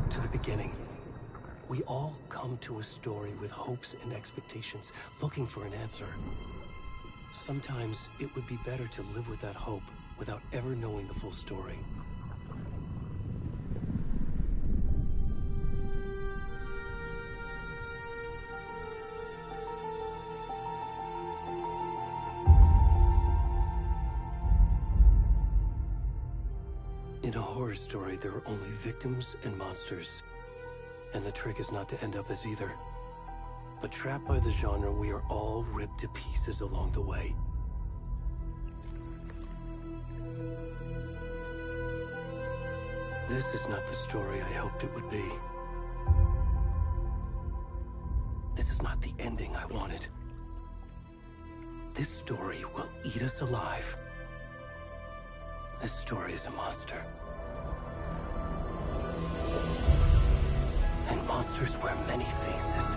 back to the beginning. We all come to a story with hopes and expectations, looking for an answer. Sometimes it would be better to live with that hope without ever knowing the full story. In a horror story, there are only victims and monsters. And the trick is not to end up as either. But trapped by the genre, we are all ripped to pieces along the way. This is not the story I hoped it would be. This is not the ending I wanted. This story will eat us alive. This story is a monster. And monsters wear many faces.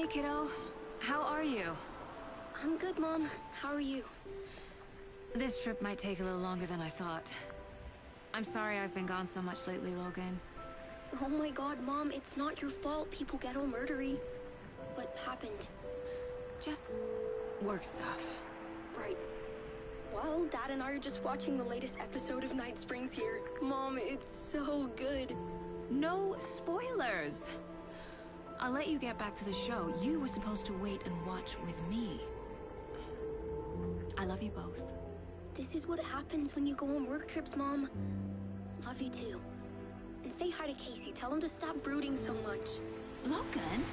Hey, kiddo. How are you? I'm good, Mom. How are you? This trip might take a little longer than I thought. I'm sorry I've been gone so much lately, Logan. Oh my god, Mom, it's not your fault people get all murdery. What happened? Just work stuff. Right. Well, Dad and I are just watching the latest episode of Night Springs here. Mom, it's so good. No spoilers! I'll let you get back to the show. You were supposed to wait and watch with me. I love you both. This is what happens when you go on work trips, Mom. Love you too. And say hi to Casey. Tell him to stop brooding so much. Logan?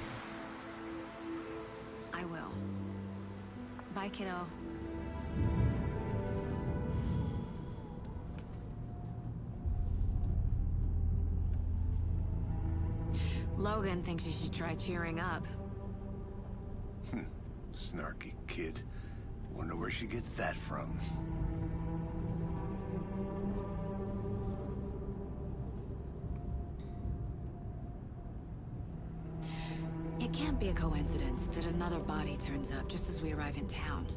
I will. Bye, kiddo. Logan thinks you should try cheering up. Snarky kid. Wonder where she gets that from. It can't be a coincidence that another body turns up just as we arrive in town.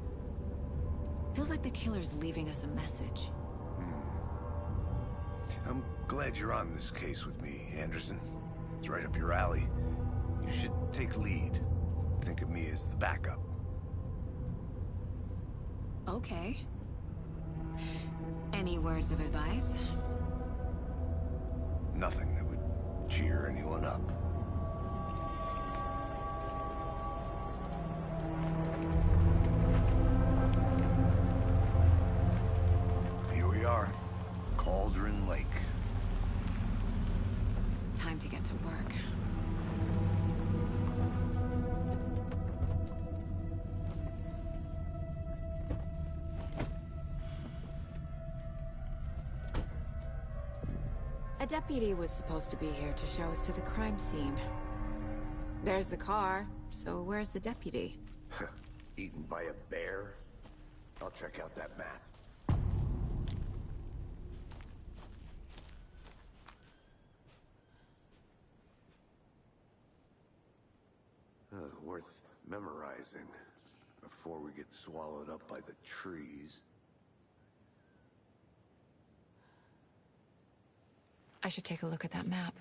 Feels like the killer's leaving us a message. I'm glad you're on this case with me, Anderson. It's right up your alley. You should take lead. Think of me as the backup. Okay. Any words of advice? Nothing that would cheer anyone up. Here we are. Cauldron Lake. Time to get to work. A deputy was supposed to be here to show us to the crime scene. There's the car, so where's the deputy? Eaten by a bear? I'll check out that map. Worth memorizing before we get swallowed up by the trees. I should take a look at that map.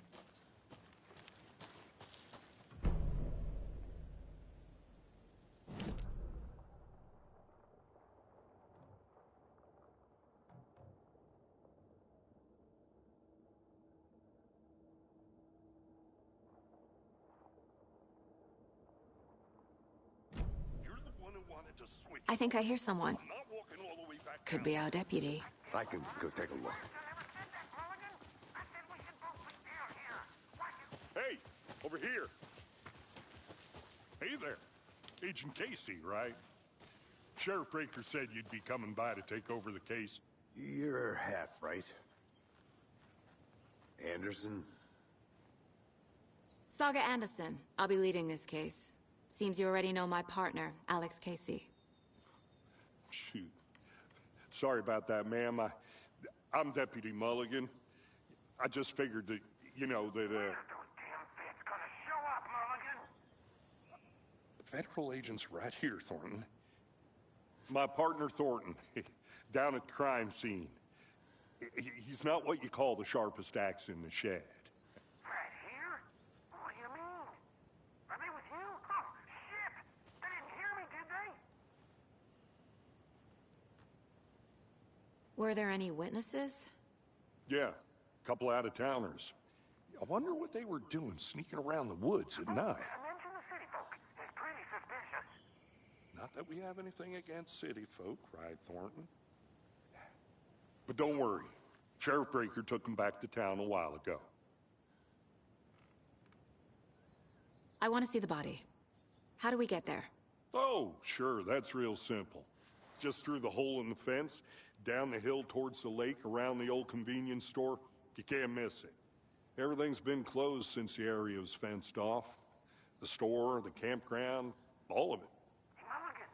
I think I hear someone. Could be our deputy. I can go take a look. Hey, over here. Hey there. Agent Casey, right? Sheriff Breaker said you'd be coming by to take over the case. You're half right. Anderson? Saga Anderson. I'll be leading this case. Seems you already know my partner, Alex Casey. Shoot. Sorry about that, ma'am. I'm Deputy Mulligan. I just figured that, you know, that, Federal agents right here, Thornton. My partner, Thornton, down at the crime scene. He's not what you call the sharpest axe in the shed. Right here? What do you mean? Are they with you? Oh, shit! They didn't hear me, did they? Were there any witnesses? Yeah, a couple out-of-towners. I wonder what they were doing sneaking around the woods at night. Mention the city folk. It's pretty suspicious. Not that we have anything against city folk, right, Thornton? But don't worry. Sheriff Breaker took them back to town a while ago. I want to see the body. How do we get there? Oh, sure, that's real simple. Just through the hole in the fence, down the hill towards the lake, around the old convenience store. You can't miss it. Everything's been closed since the area was fenced off. The store, the campground, all of it. Mulligan,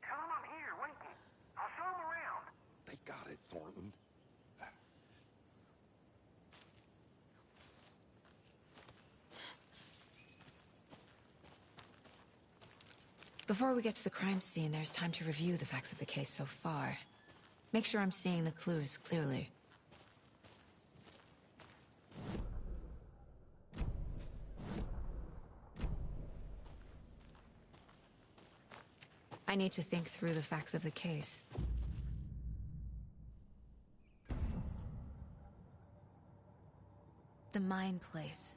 tell them I'm here, waiting. I'll show them around. They got it, Thornton. Before we get to the crime scene, there's time to review the facts of the case so far. Make sure I'm seeing the clues clearly. I need to think through the facts of the case. The Mind Place.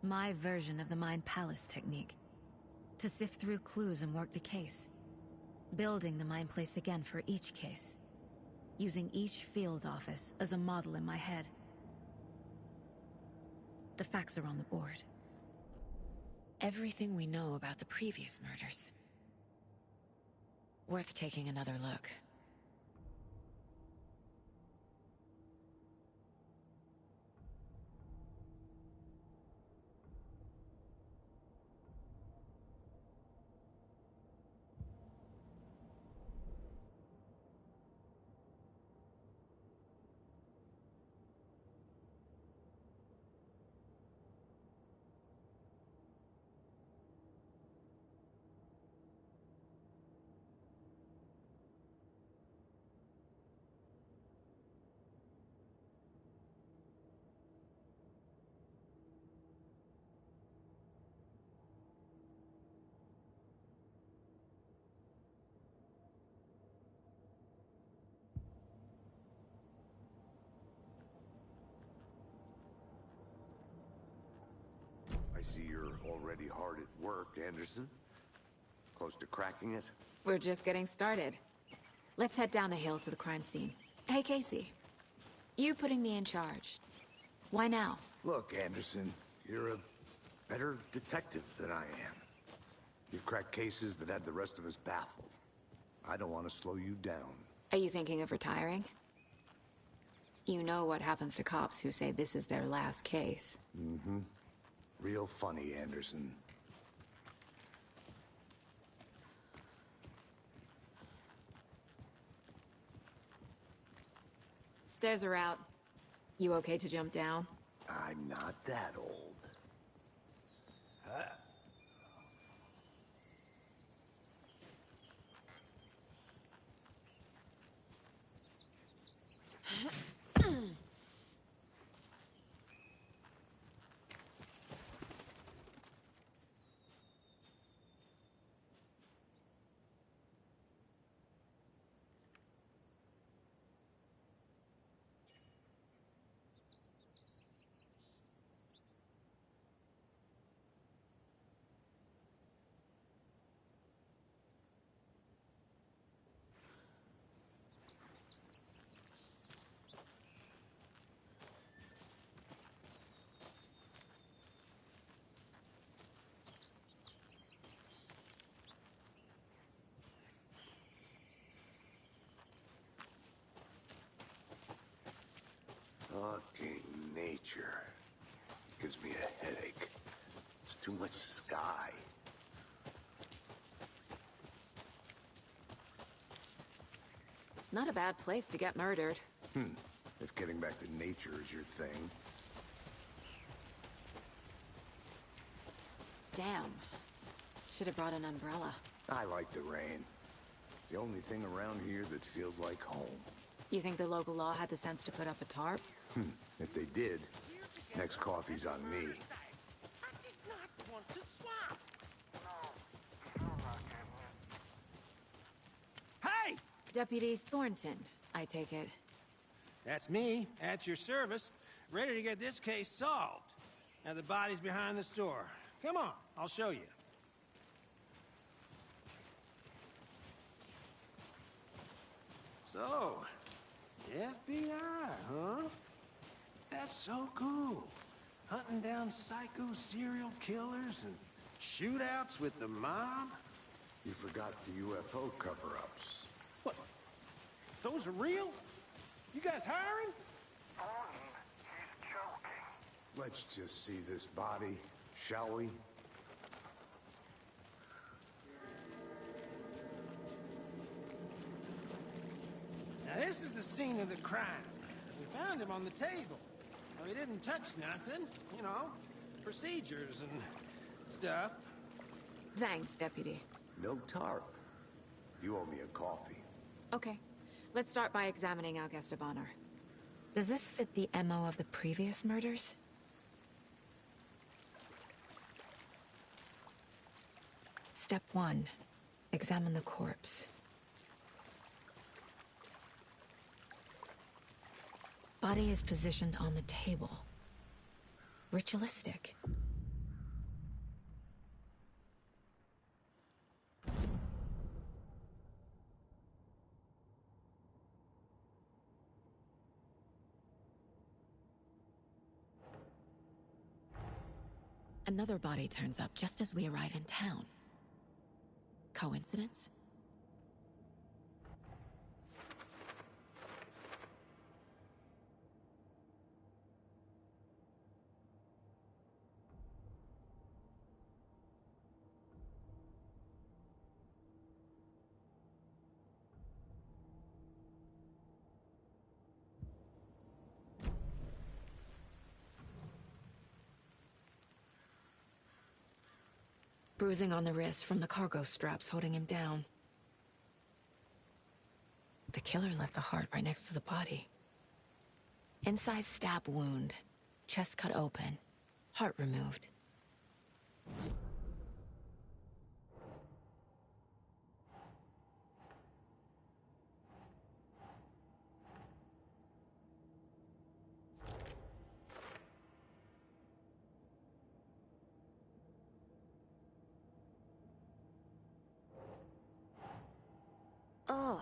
My version of the Mind Palace technique. To sift through clues and work the case. Building the Mind Place again for each case. Using each field office as a model in my head. The facts are on the board. Everything we know about the previous murders. Worth taking another look. I see you're already hard at work, Anderson. Close to cracking it? We're just getting started. Let's head down the hill to the crime scene. Hey, Casey. You putting me in charge. Why now? Look, Anderson, you're a better detective than I am. You've cracked cases that had the rest of us baffled. I don't want to slow you down. Are you thinking of retiring? You know what happens to cops who say this is their last case. Mm-hmm. Real funny, Anderson. Stairs are out. You okay to jump down? I'm not that old. Fucking nature. Gives me a headache. It's too much sky. Not a bad place to get murdered. If getting back to nature is your thing. Damn. Should have brought an umbrella. I like the rain. The only thing around here that feels like home. You think the local law had the sense to put up a tarp? If they did, next coffee's on me. I did not want to swap. No, you're not getting it. Hey! Deputy Thornton, I take it. That's me, at your service, ready to get this case solved. Now the body's behind the store. Come on, I'll show you. So, FBI, huh? That's so cool. Hunting down psycho serial killers and shootouts with the mob. You forgot the UFO cover-ups. What? Those are real? You guys hiring? Thornton, he's joking. Let's just see this body, shall we? Now this is the scene of the crime. We found him on the table. Well, he didn't touch nothing, you know, procedures and stuff. Thanks, Deputy. No tarp. You owe me a coffee. Okay. Let's start by examining our guest of honor. Does this fit the MO of the previous murders? Step 1. Examine the corpse. Body is positioned on the table. Ritualistic. Another body turns up just as we arrive in town. Coincidence? Bruising on the wrist from the cargo straps holding him down. The killer left the heart right next to the body. Inside stab wound, chest cut open, heart removed. Ugh.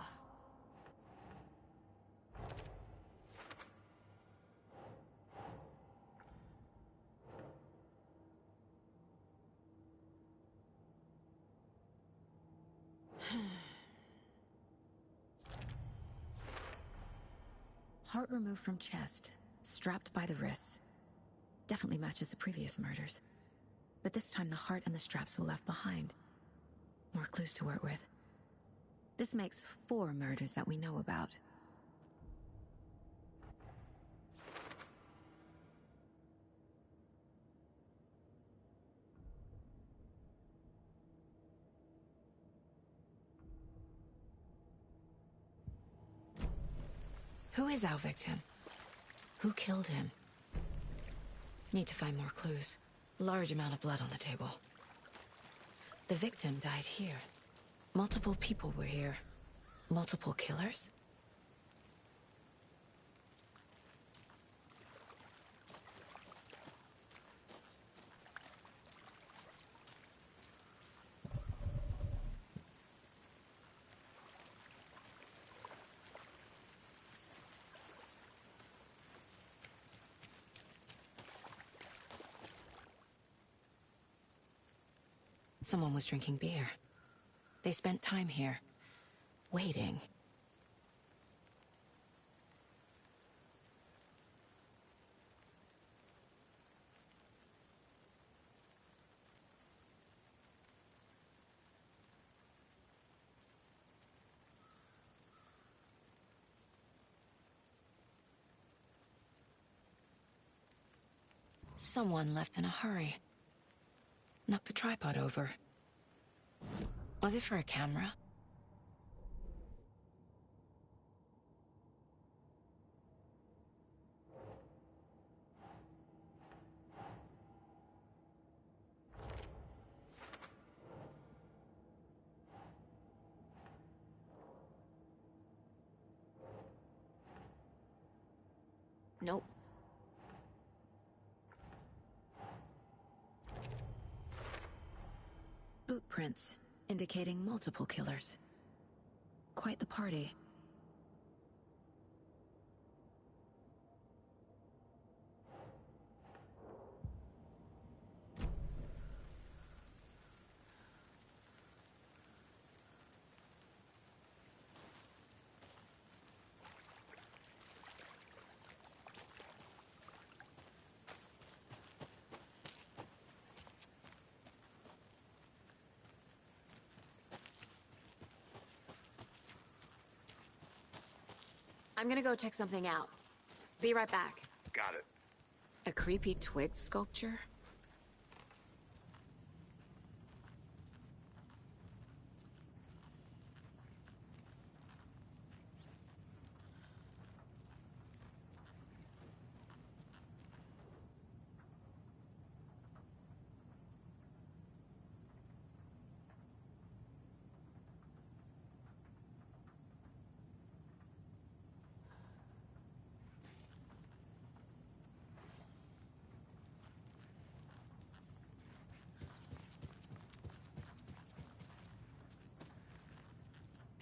Heart removed from chest, strapped by the wrists. Definitely matches the previous murders. But this time the heart and the straps were left behind. More clues to work with. This makes 4 murders that we know about. Who is our victim? Who killed him? Need to find more clues. Large amount of blood on the table. The victim died here. Multiple people were here. Multiple killers? Someone was drinking beer. They spent time here, waiting. Someone left in a hurry. Knocked the tripod over. Was it for a camera? Nope. Boot prints, indicating multiple killers. Quite the party. I'm gonna go check something out. Be right back. Got it. A creepy twig sculpture?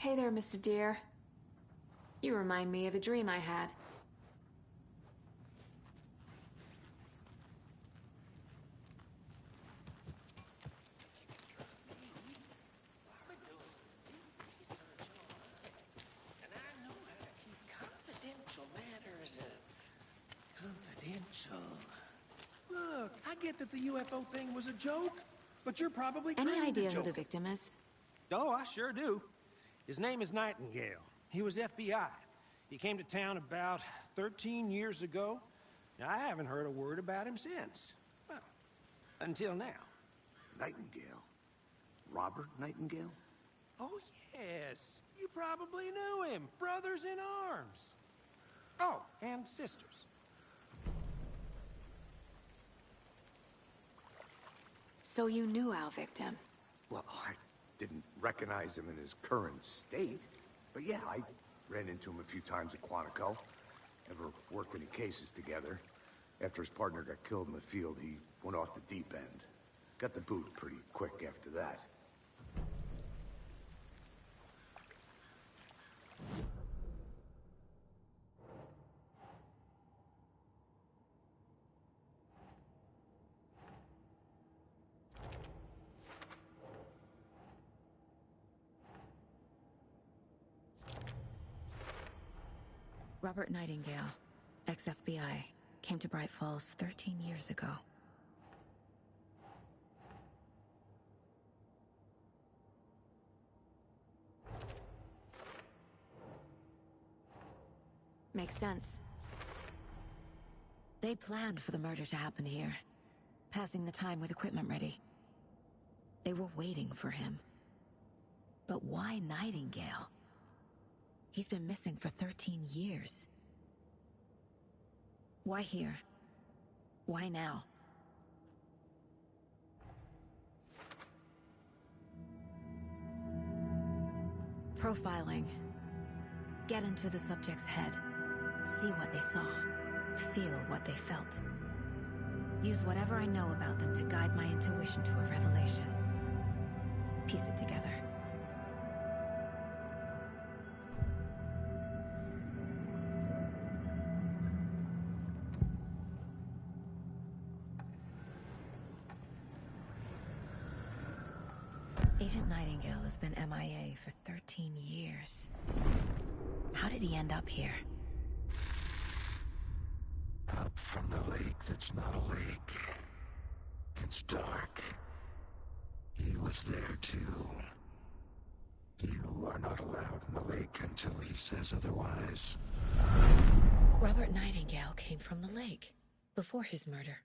Hey there, Mr. Deer. You remind me of a dream I had. And I know how to keep confidential matters confidential. Look, I get that the UFO thing was a joke, but you're probably Any trained to idea who joke. the victim is? Oh, I sure do. His name is Nightingale. He was FBI. He came to town about 13 years ago. I haven't heard a word about him since. Well, until now. Nightingale? Robert Nightingale? Oh, yes. You probably knew him. Brothers in arms. Oh, and sisters. So you knew our victim? Well, I didn't recognize him in his current state. But yeah, I ran into him a few times at Quantico. Never worked any cases together. After his partner got killed in the field, he went off the deep end. Got the boot pretty quick after that. Robert Nightingale, ex-FBI, came to Bright Falls 13 years ago. Makes sense. They planned for the murder to happen here, passing the time with equipment ready. They were waiting for him. But why Nightingale? He's been missing for 13 years. Why here? Why now? Profiling. Get into the subject's head. See what they saw. Feel what they felt. Use whatever I know about them to guide my intuition to a revelation. Piece it together. Agent Nightingale has been MIA for 13 years. How did he end up here? Up from the lake that's not a lake. It's dark. He was there too. You are not allowed in the lake until he says otherwise. Robert Nightingale came from the lake, before his murder.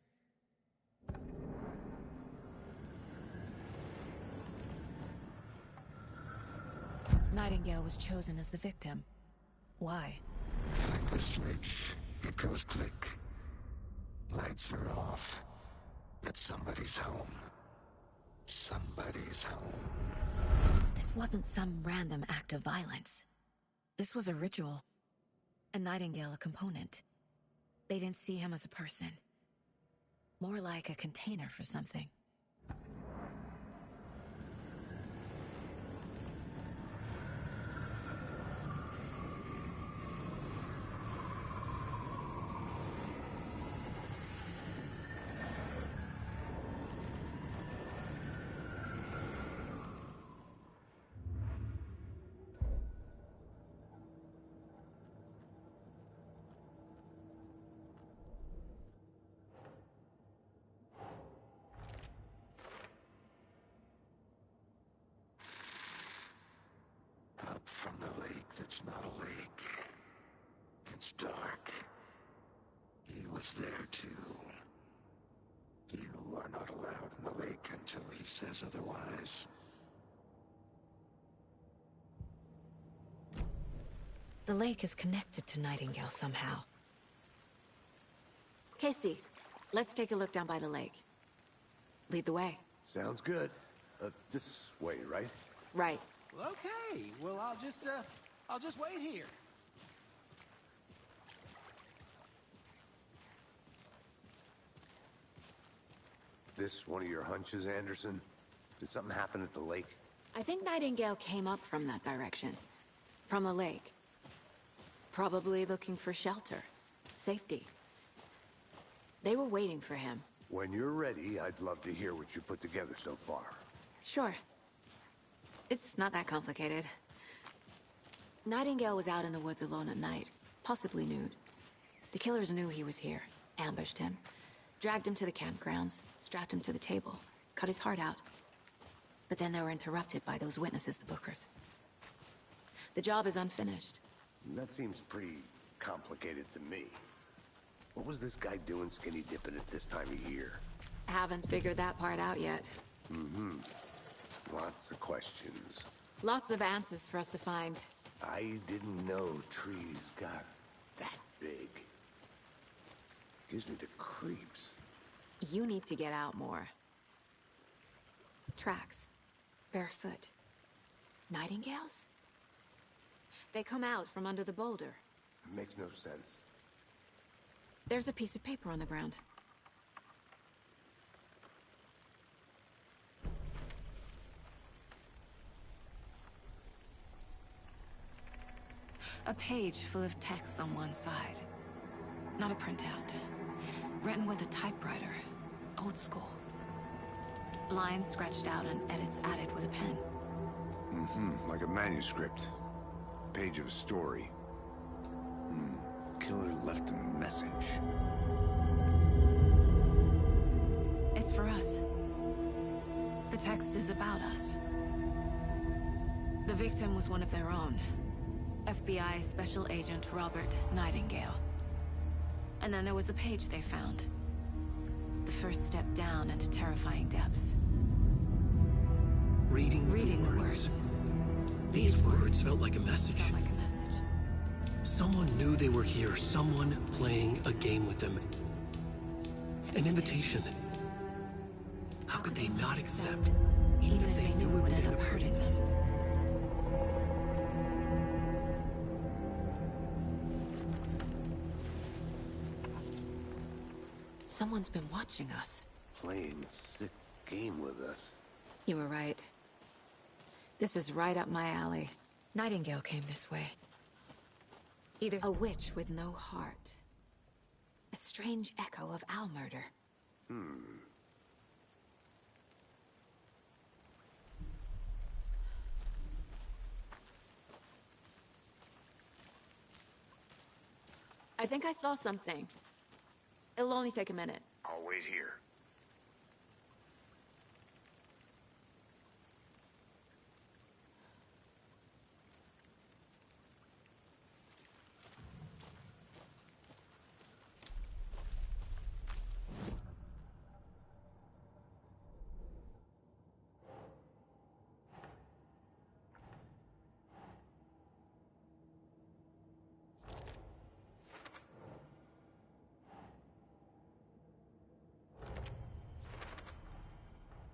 Nightingale was chosen as the victim. Why? Flick the switch, it goes click. Lights are off. But somebody's home. Somebody's home. This wasn't some random act of violence. This was a ritual. And Nightingale a component. They didn't see him as a person. More like a container for something. Up from the lake that's not a lake. It's dark. He was there too. You are not allowed in the lake until he says otherwise. The lake is connected to Nightingale somehow. Casey, let's take a look down by the lake. Lead the way. Sounds good. This way, right? Right. Okay, well, I'll just wait here. This one of your hunches, Anderson? Did something happen at the lake? I think Nightingale came up from that direction. From the lake. Probably looking for shelter. Safety. They were waiting for him. When you're ready, I'd love to hear what you put together so far. Sure. It's not that complicated. Nightingale was out in the woods alone at night, possibly nude. The killers knew he was here, ambushed him, dragged him to the campgrounds, strapped him to the table, cut his heart out. But then they were interrupted by those witnesses, the Bookers. The job is unfinished. That seems pretty complicated to me. What was this guy doing skinny dipping at this time of year? Haven't figured that part out yet. Mm-hmm. Lots of questions. Lots of answers for us to find. I didn't know trees got that big. Gives me the creeps. You need to get out more. Tracks. Barefoot. Nightingales? They come out from under the boulder. It makes no sense. There's a piece of paper on the ground. A page full of text on one side. Not a printout. Written with a typewriter. Old school. Lines scratched out and edits added with a pen. Mm-hmm. Like a manuscript. Page of a story. Killer left a message. It's for us. The text is about us. The victim was one of their own. FBI Special Agent Robert Nightingale. And then there was the page they found. The first step down into terrifying depths. Reading the words. These words felt like a message. Someone knew they were here, someone playing a game with them. An invitation. How could they not accept, even if they knew it would end up hurting them? Someone's been watching us. Playing a sick game with us. You were right. This is right up my alley. Nightingale came this way. Either a witch with no heart. A strange echo of owl murder. I think I saw something. It'll only take a minute. I'll wait here.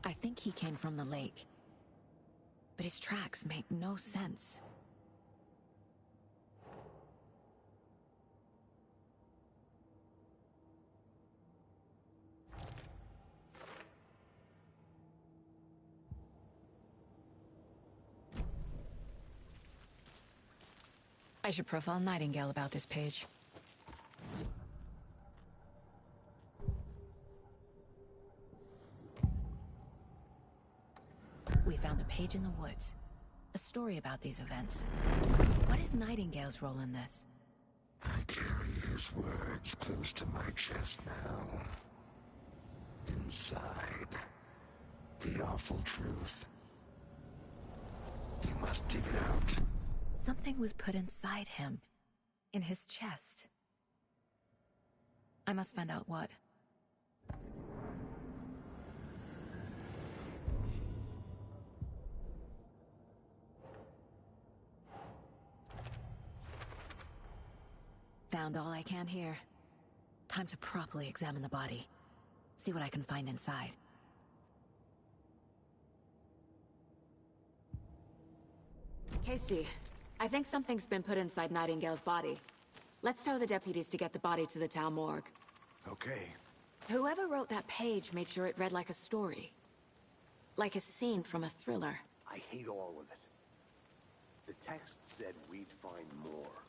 I think he came from the lake. But his tracks make no sense. I should profile Nightingale about this page. We found a page in the woods. A story about these events. What is Nightingale's role in this? I carry his words close to my chest now. Inside, the awful truth. You must dig it out. Something was put inside him. In his chest. I must find out what. Found all I can here. Time to properly examine the body. See what I can find inside. Casey, I think something's been put inside Nightingale's body. Let's tell the deputies to get the body to the town morgue. Okay. Whoever wrote that page made sure it read like a story. Like a scene from a thriller. I hate all of it. The text said we'd find more.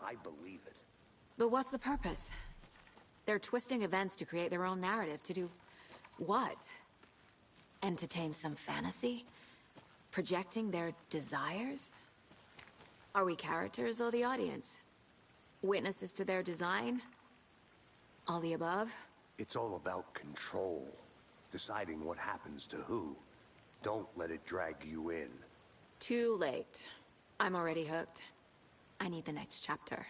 I believe it. But what's the purpose? They're twisting events to create their own narrative. To do what? Entertain some fantasy? Projecting their desires? Are we characters or the audience? Witnesses to their design? All the above? It's all about control. Deciding what happens to who. Don't let it drag you in. Too late. I'm already hooked. I need the next chapter.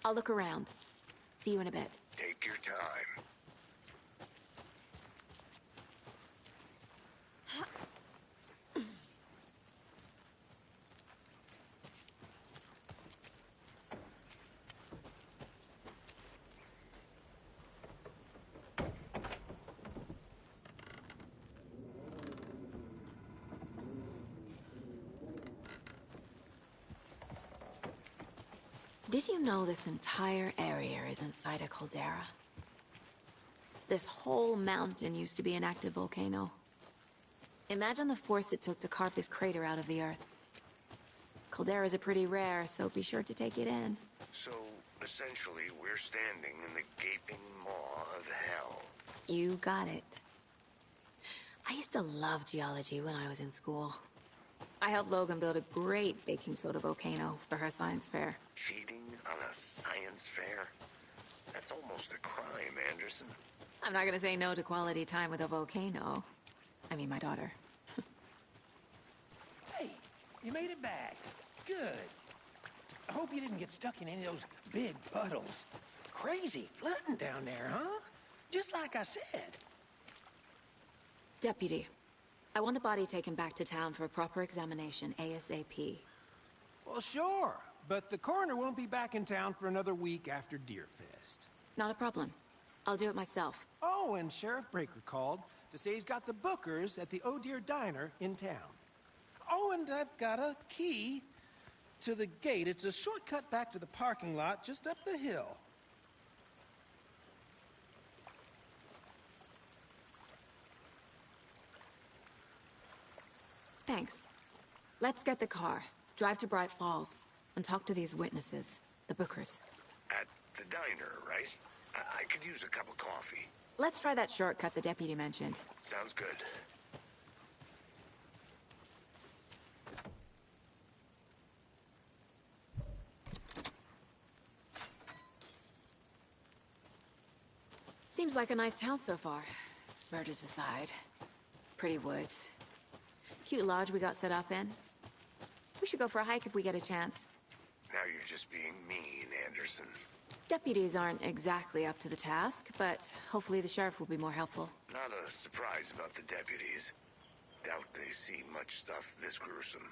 I'll look around. See you in a bit. Take your time. Did you know this entire area is inside a caldera? This whole mountain used to be an active volcano. Imagine the force it took to carve this crater out of the earth. Calderas are pretty rare, so be sure to take it in. So, essentially, we're standing in the gaping maw of hell. You got it. I used to love geology when I was in school. I helped Logan build a great baking soda volcano for her science fair. Cheating on a science fair? That's almost a crime, Anderson. I'm not gonna say no to quality time with a volcano. I mean, my daughter. Hey, you made it back. Good. I hope you didn't get stuck in any of those big puddles. Crazy flooding down there, huh? Just like I said. Deputy, I want the body taken back to town for a proper examination, ASAP. Well, sure. But the coroner won't be back in town for another week after Deerfest. Not a problem. I'll do it myself. Oh, and Sheriff Breaker called to say he's got the Bookers at the Oh Dear Diner in town. Oh, and I've got a key to the gate. It's a shortcut back to the parking lot just up the hill. Thanks. Let's get the car, drive to Bright Falls, and talk to these witnesses, the Bookers. At the diner, right? I could use a cup of coffee. Let's try that shortcut the deputy mentioned. Sounds good. Seems like a nice town so far. Murders aside. Pretty woods. Cute lodge we got set up in. We should go for a hike if we get a chance. Now you're just being mean, Anderson. Deputies aren't exactly up to the task, but hopefully the sheriff will be more helpful. Not a surprise about the deputies. Doubt they see much stuff this gruesome.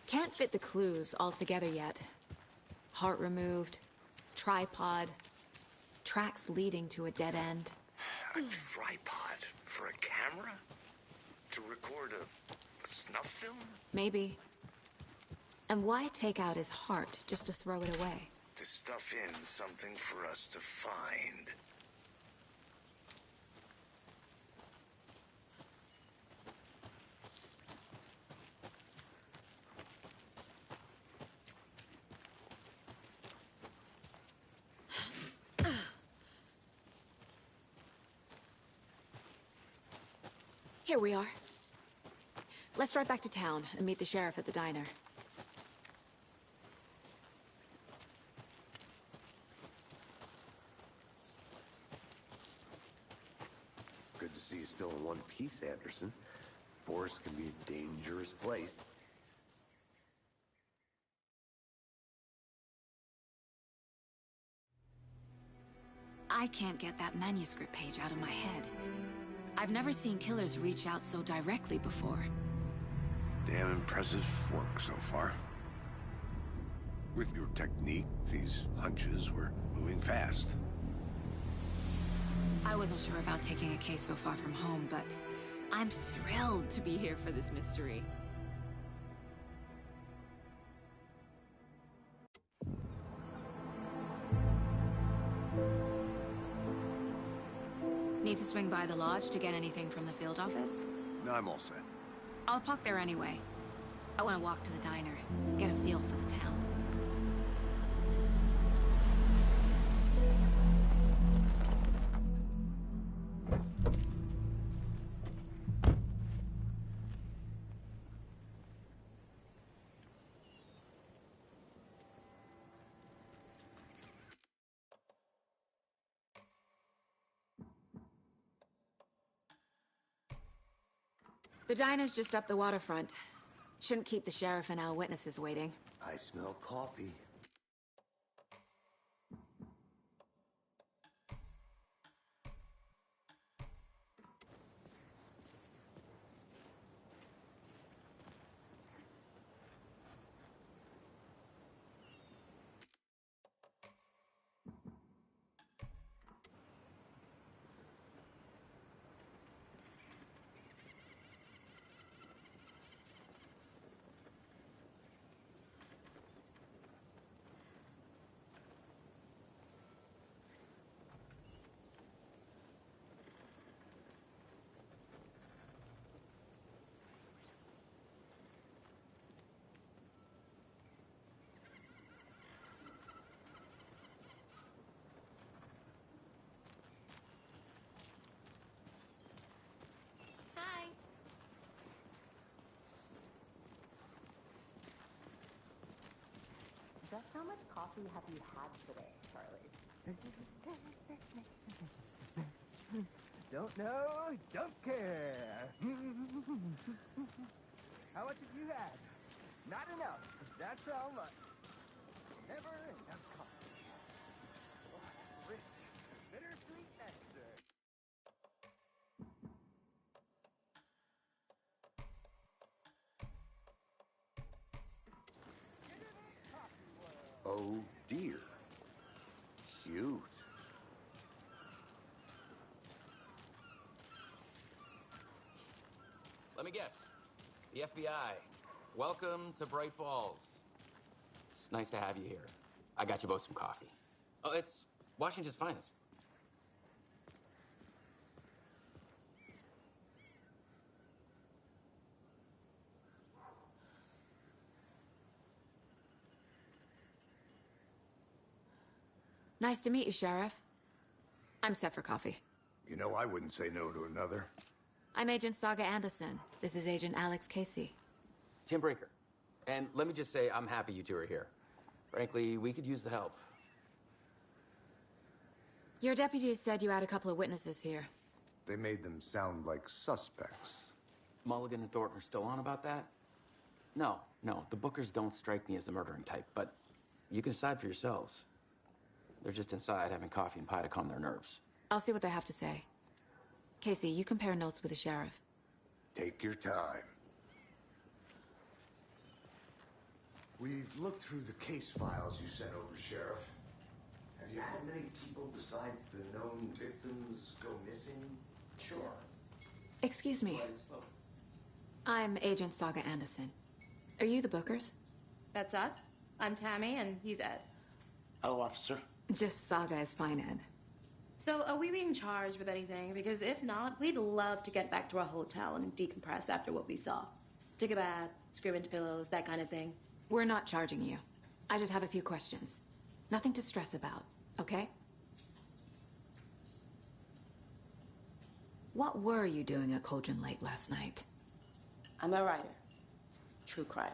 Can't fit the clues all together yet. Heart removed, tripod, tracks leading to a dead end. A tripod for a camera? To record a snuff film? Maybe. And why take out his heart just to throw it away? To stuff in something for us to find. Here we are. Let's drive back to town and meet the sheriff at the diner. Good to see you still in one piece, Anderson. Forest can be a dangerous place. I can't get that manuscript page out of my head. I've never seen killers reach out so directly before. Damn impressive work so far. With your technique, these hunches were moving fast. I wasn't sure about taking a case so far from home, but I'm thrilled to be here for this mystery. Need to swing by the lodge to get anything from the field office? No, I'm all set. I'll park there anyway. I want to walk to the diner, get a feel for the town. The diner's just up the waterfront. Shouldn't keep the sheriff and our witnesses waiting. I smell coffee. Hi. Just how much coffee have you had today, Charlie? Don't know, don't care. How much have you had? Not enough. That's how much. Never enough coffee. Oh, rich, bittersweet nectar. Oh dear. Cute. Let me guess. The FBI. Welcome to Bright Falls. It's nice to have you here. I got you both some coffee. Oh, it's Washington's finest. Nice to meet you, Sheriff. I'm set for coffee. You know, I wouldn't say no to another. I'm Agent Saga Anderson. This is Agent Alex Casey. Tim Brinker. And let me just say, I'm happy you two are here. Frankly, we could use the help. Your deputies said you had a couple of witnesses here. They made them sound like suspects. Mulligan and Thornton are still on about that? No, the Bookers don't strike me as the murdering type, but you can decide for yourselves. They're just inside having coffee and pie to calm their nerves. I'll see what they have to say. Casey, you compare notes with the sheriff. Take your time. We've looked through the case files you sent over, Sheriff. Have you had many people besides the known victims go missing? Sure. Excuse me. I'm Agent Saga Anderson. Are you the Bookers? That's us. I'm Tammy, and he's Ed. Hello, officer. Just Saga is fine, Ed. So, are we being charged with anything? Because if not, we'd love to get back to our hotel and decompress after what we saw. Take a bath, scream into pillows, that kind of thing. We're not charging you. I just have a few questions. Nothing to stress about, okay? What were you doing at Cauldron Lake last night? I'm a writer. True crime.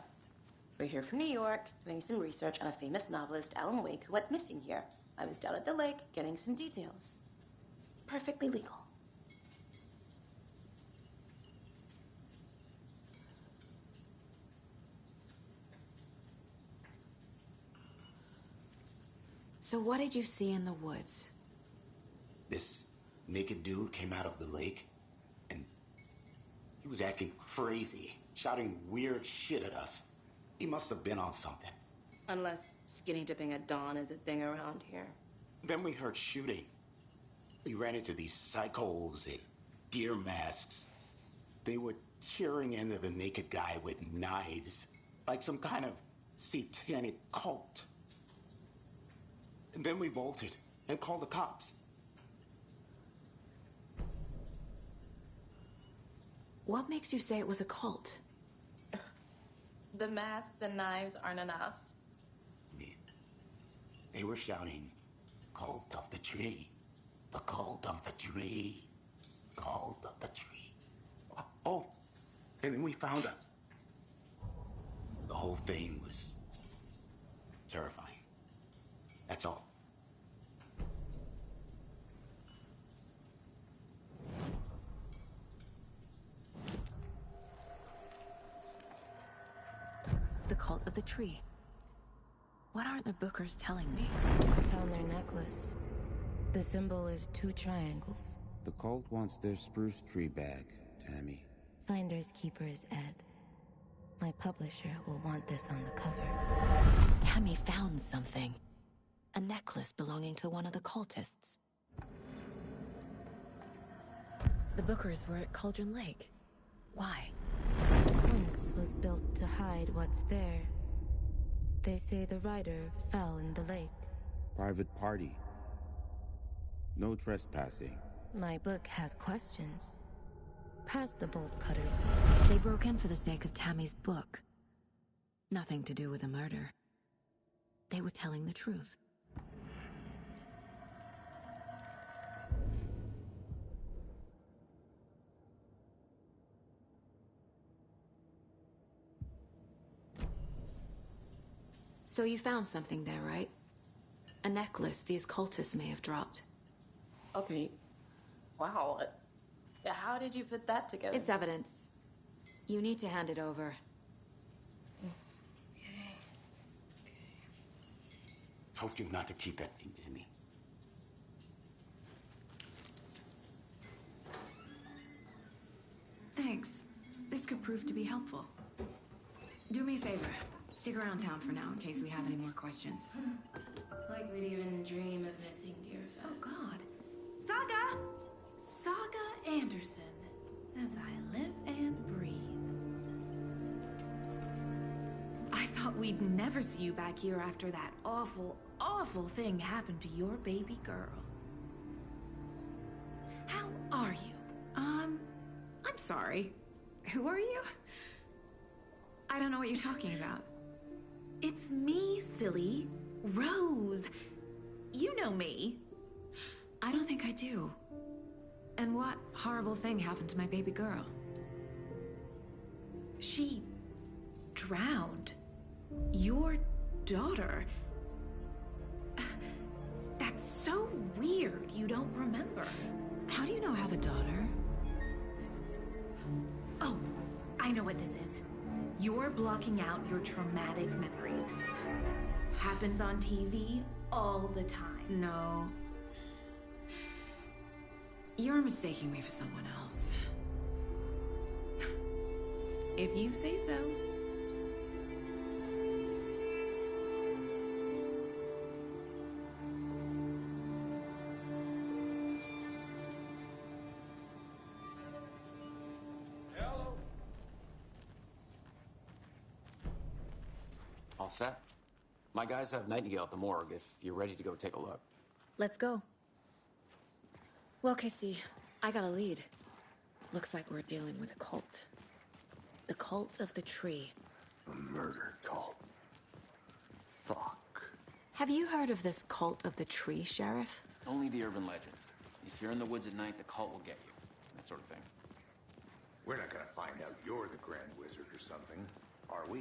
We're here from New York, doing some research on a famous novelist, Alan Wake, who went missing here. I was down at the lake, getting some details. Perfectly legal. So what did you see in the woods? This naked dude came out of the lake, and he was acting crazy, shouting weird shit at us. He must have been on something. Unless skinny dipping at dawn is a thing around here. Then we heard shooting. We ran into these psychos in deer masks. They were tearing into the naked guy with knives, like some kind of satanic cult. And then we bolted and called the cops. What makes you say it was a cult? The masks and knives aren't enough. They were shouting, "Cult of the tree, the cult of the tree, cult of the tree." Oh, and then we found her. The whole thing was terrifying. That's all. The cult of the tree. What are the Bookers telling me? I found their necklace. The symbol is 2 triangles. The cult wants their spruce tree back, Tammy. Finders keepers, Ed. My publisher will want this on the cover. Tammy found something. A necklace belonging to one of the cultists. The Bookers were at Cauldron Lake. Why? Once was built to hide what's there. They say the rider fell in the lake. Private party. No trespassing. My book has questions. Past the bolt cutters. They broke in for the sake of Tammy's book. Nothing to do with the murder. They were telling the truth. So you found something there, right? A necklace these cultists may have dropped. Okay. Wow. How did you put that together? It's evidence. You need to hand it over. Okay. Told you not to keep that thing to me. Thanks. This could prove to be helpful. Do me a favor. Stick around town for now in case we have any more questions. Like we'd even dream of missing dear Fed. Oh, God. Saga! Saga Anderson. As I live and breathe. I thought we'd never see you back here after that awful, awful thing happened to your baby girl. How are you? I'm sorry. Who are you? I don't know what you're talking about. It's me, silly. Rose. You know me. I don't think I do. And what horrible thing happened to my baby girl? She drowned. Your daughter. That's so weird you don't remember. How do you know I have a daughter? Oh, I know what this is. You're blocking out your traumatic memories. Happens on TV all the time. No. You're mistaking me for someone else. If you say so. All set? My guys have Nightingale at the morgue if you're ready to go take a look. Let's go. Well, Casey, I got a lead. Looks like we're dealing with a cult. The cult of the tree. A murder cult. Fuck. Have you heard of this cult of the tree, Sheriff? Only the urban legend. If you're in the woods at night, the cult will get you. That sort of thing. We're not gonna find out you're the Grand Wizard or something, are we?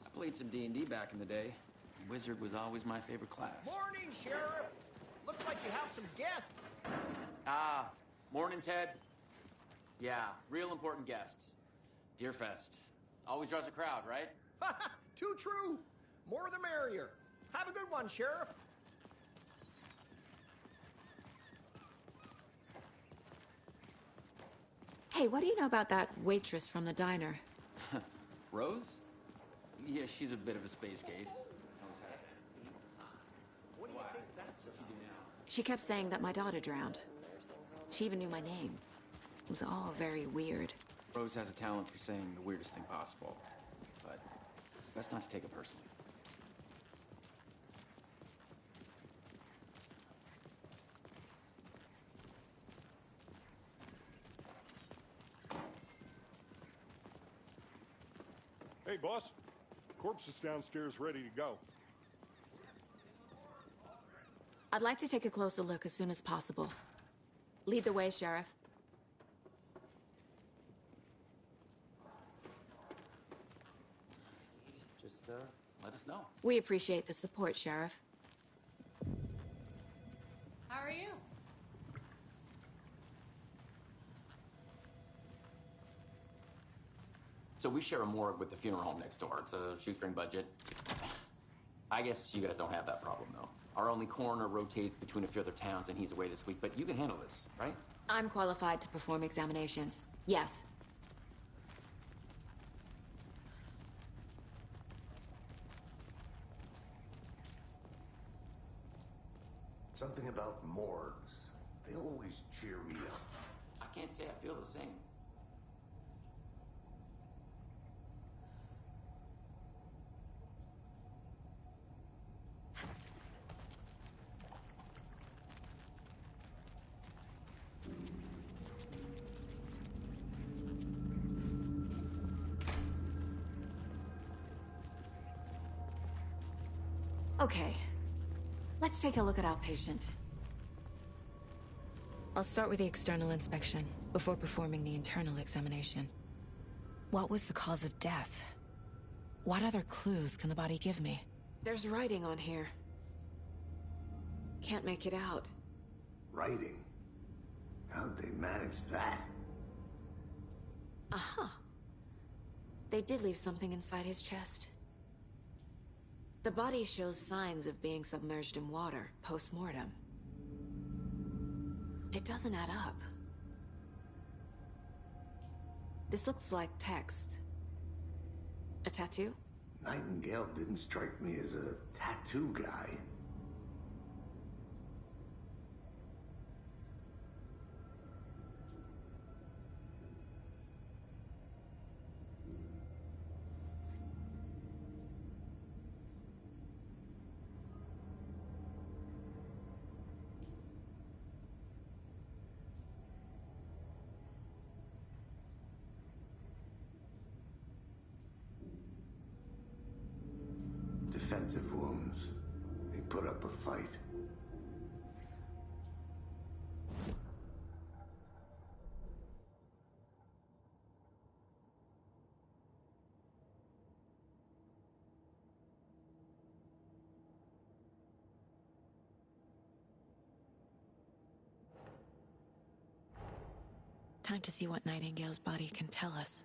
I played some D&D back in the day. Wizard was always my favorite class. Morning, Sheriff! Looks like you have some guests. Ah, morning, Ted. Yeah, real important guests. Deerfest. Always draws a crowd, right? Too true. More the merrier. Have a good one, Sheriff. Hey, what do you know about that waitress from the diner? Rose? Yeah, she's a bit of a space case. What do you think that's about? She kept saying that my daughter drowned. She even knew my name. It was all very weird. Rose has a talent for saying the weirdest thing possible, but it's best not to take it personally. Hey, boss. Corpse is downstairs ready to go. I'd like to take a closer look as soon as possible. Lead the way, Sheriff. Just, let us know. We appreciate the support, Sheriff. How are you? So we share a morgue with the funeral home next door. It's a shoestring budget. I guess you guys don't have that problem, though. Our only coroner rotates between a few other towns, and he's away this week, but you can handle this, right? I'm qualified to perform examinations. Yes. Something about morgues. They always cheer me up. I can't say I feel the same. Okay. Let's take a look at our patient. I'll start with the external inspection before performing the internal examination. What was the cause of death? What other clues can the body give me? There's writing on here. Can't make it out. Writing? How'd they manage that? Uh-huh. They did leave something inside his chest. The body shows signs of being submerged in water post-mortem. It doesn't add up. This looks like text. A tattoo? Nightingale didn't strike me as a tattoo guy. Defensive wounds. They put up a fight. Time to see what Nightingale's body can tell us.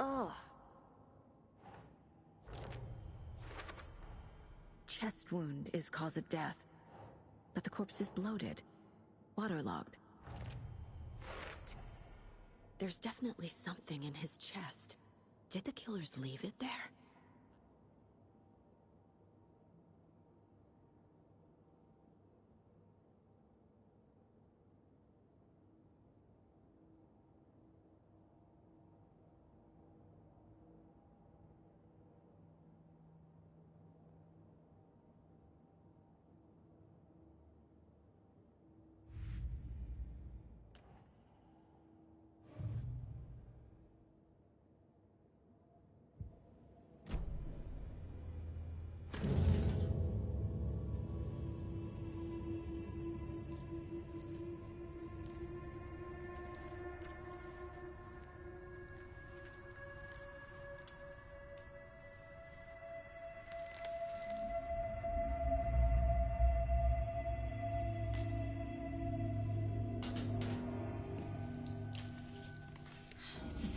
Oh. Chest wound is cause of death, but the corpse is bloated, waterlogged. There's definitely something in his chest. Did the killers leave it there?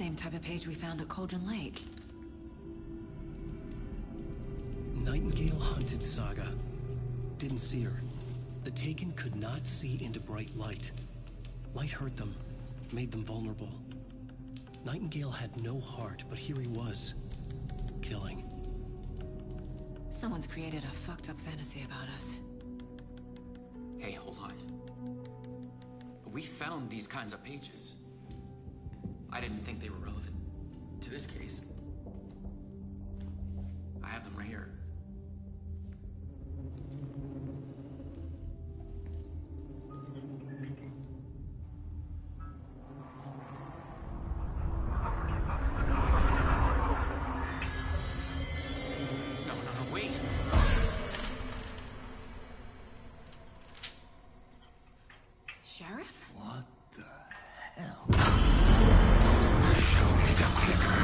same type of page we found at Cauldron Lake. Nightingale hunted Saga. Didn't see her. The Taken could not see into bright light. Light hurt them, made them vulnerable. Nightingale had no heart, but here he was, killing. Someone's created a fucked up fantasy about us. Hey, hold on. We found these kinds of pages. I didn't think they were relevant to this case. I have them right here. Sheriff? What the hell? Show me the clicker.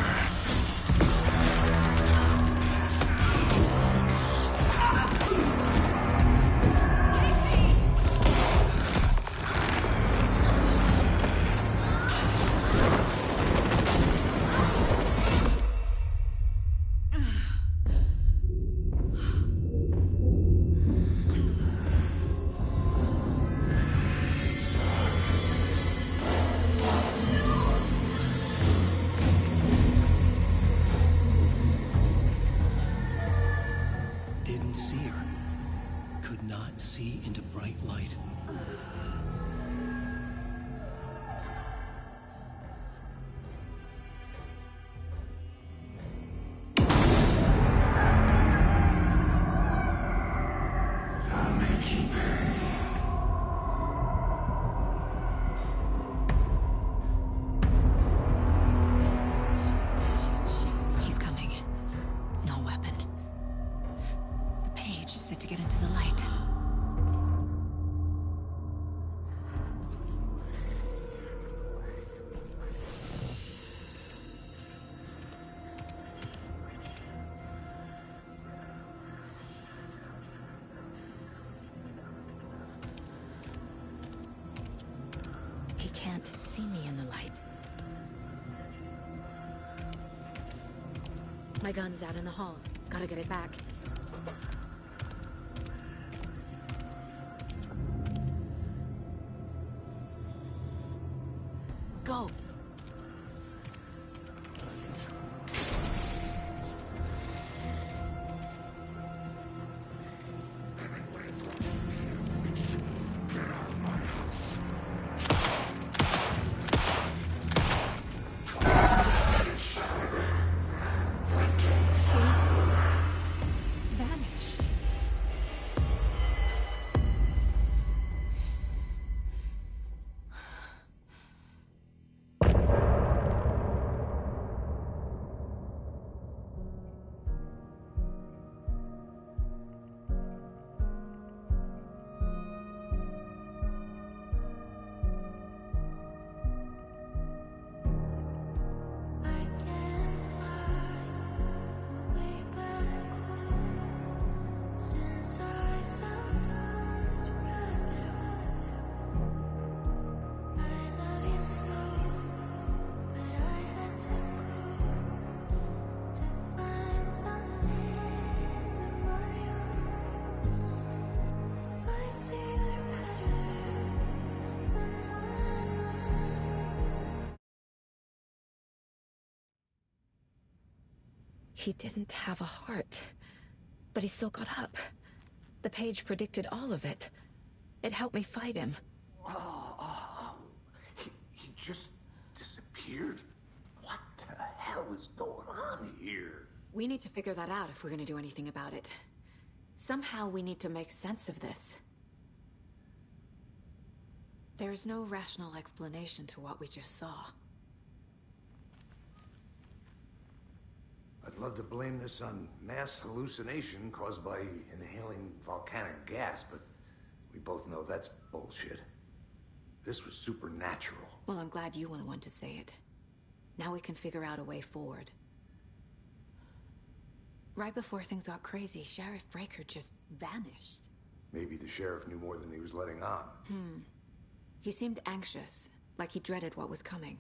Didn't see her. Could not see into bright light. I'll make you pay. He's coming. No weapon. The page set to get into the light. He can't see me in the light. My gun's out in the hall. Gotta get it back. Go! Vanished. He didn't have a heart, but he still got up. The page predicted all of it. It helped me fight him. He just disappeared? What the hell is going on here? We need to figure that out if we're gonna do anything about it. Somehow we need to make sense of this. There's no rational explanation to what we just saw. I'd love to blame this on mass hallucination caused by inhaling volcanic gas, but we both know that's bullshit. This was supernatural. Well, I'm glad you were the one to say it. Now we can figure out a way forward. Right before things got crazy, Sheriff Breaker just vanished. Maybe the sheriff knew more than he was letting on. He seemed anxious, like he dreaded what was coming.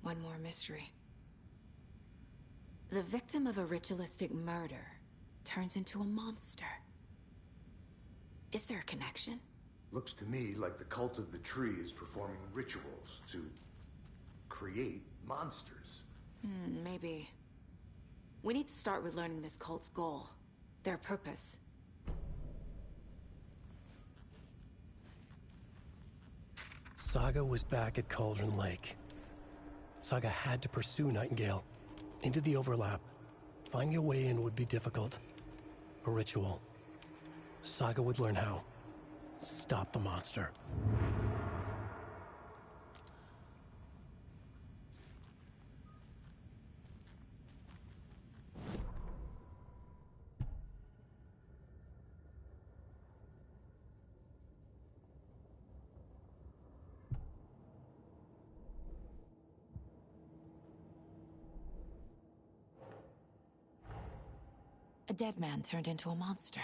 One more mystery. The victim of a ritualistic murder turns into a monster. Is there a connection? Looks to me like the cult of the tree is performing rituals to create monsters. Maybe. We need to start with learning this cult's goal, their purpose. Saga was back at Cauldron Lake. Saga had to pursue Nightingale into the overlap. Finding a way in would be difficult. A ritual. Saga would learn how. Stop the monster. A dead man turned into a monster.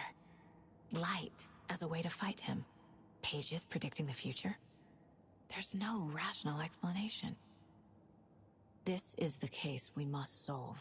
Light as a way to fight him. Pages predicting the future. There's no rational explanation. This is the case we must solve.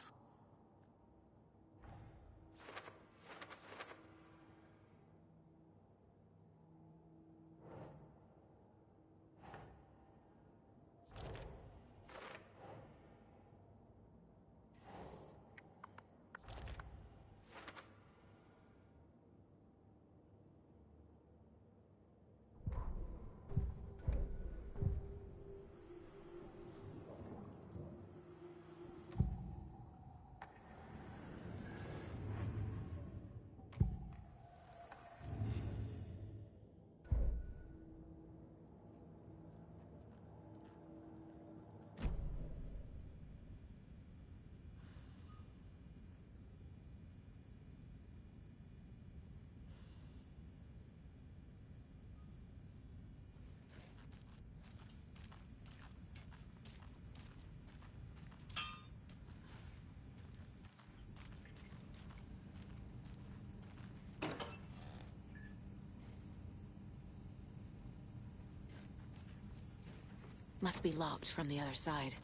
Must be locked from the other side.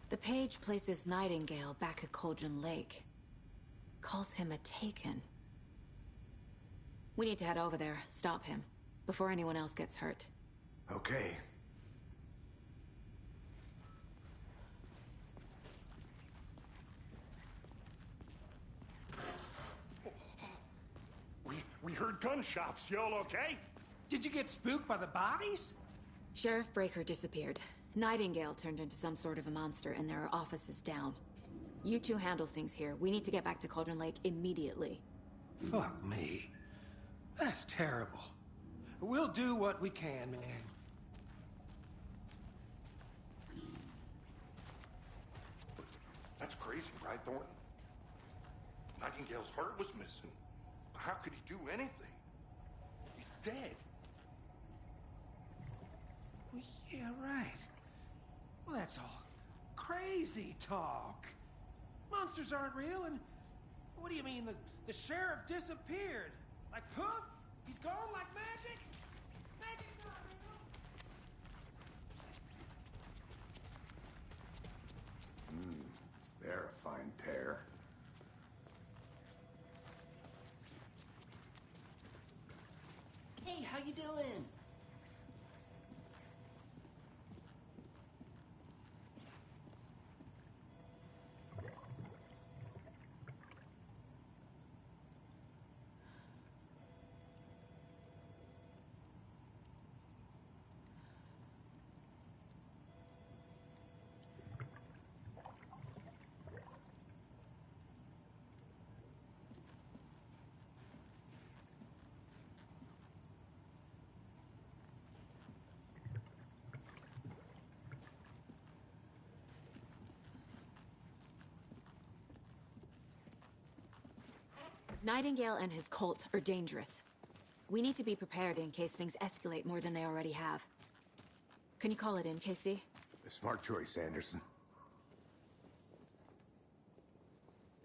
The page places Nightingale back at Cauldron Lake. Calls him a Taken. We need to head over there, stop him, before anyone else gets hurt. Okay. We heard gunshots. Y'all okay? Did you get spooked by the bodies? Sheriff Breaker disappeared. Nightingale turned into some sort of a monster, and there are offices down. You two handle things here. We need to get back to Cauldron Lake immediately. Fuck me. That's terrible. We'll do what we can, man. That's crazy, right, Thornton? Nightingale's heart was missing. How could he do anything? He's dead. Well, yeah, right. Well, that's all crazy talk. Monsters aren't real, and what do you mean the sheriff disappeared? Like poof? He's gone like magic? Magic's not real. They're a fine pair. Hey, how you doing? Nightingale and his cult are dangerous. We need to be prepared in case things escalate more than they already have. Can you call it in, KC? A smart choice, Anderson.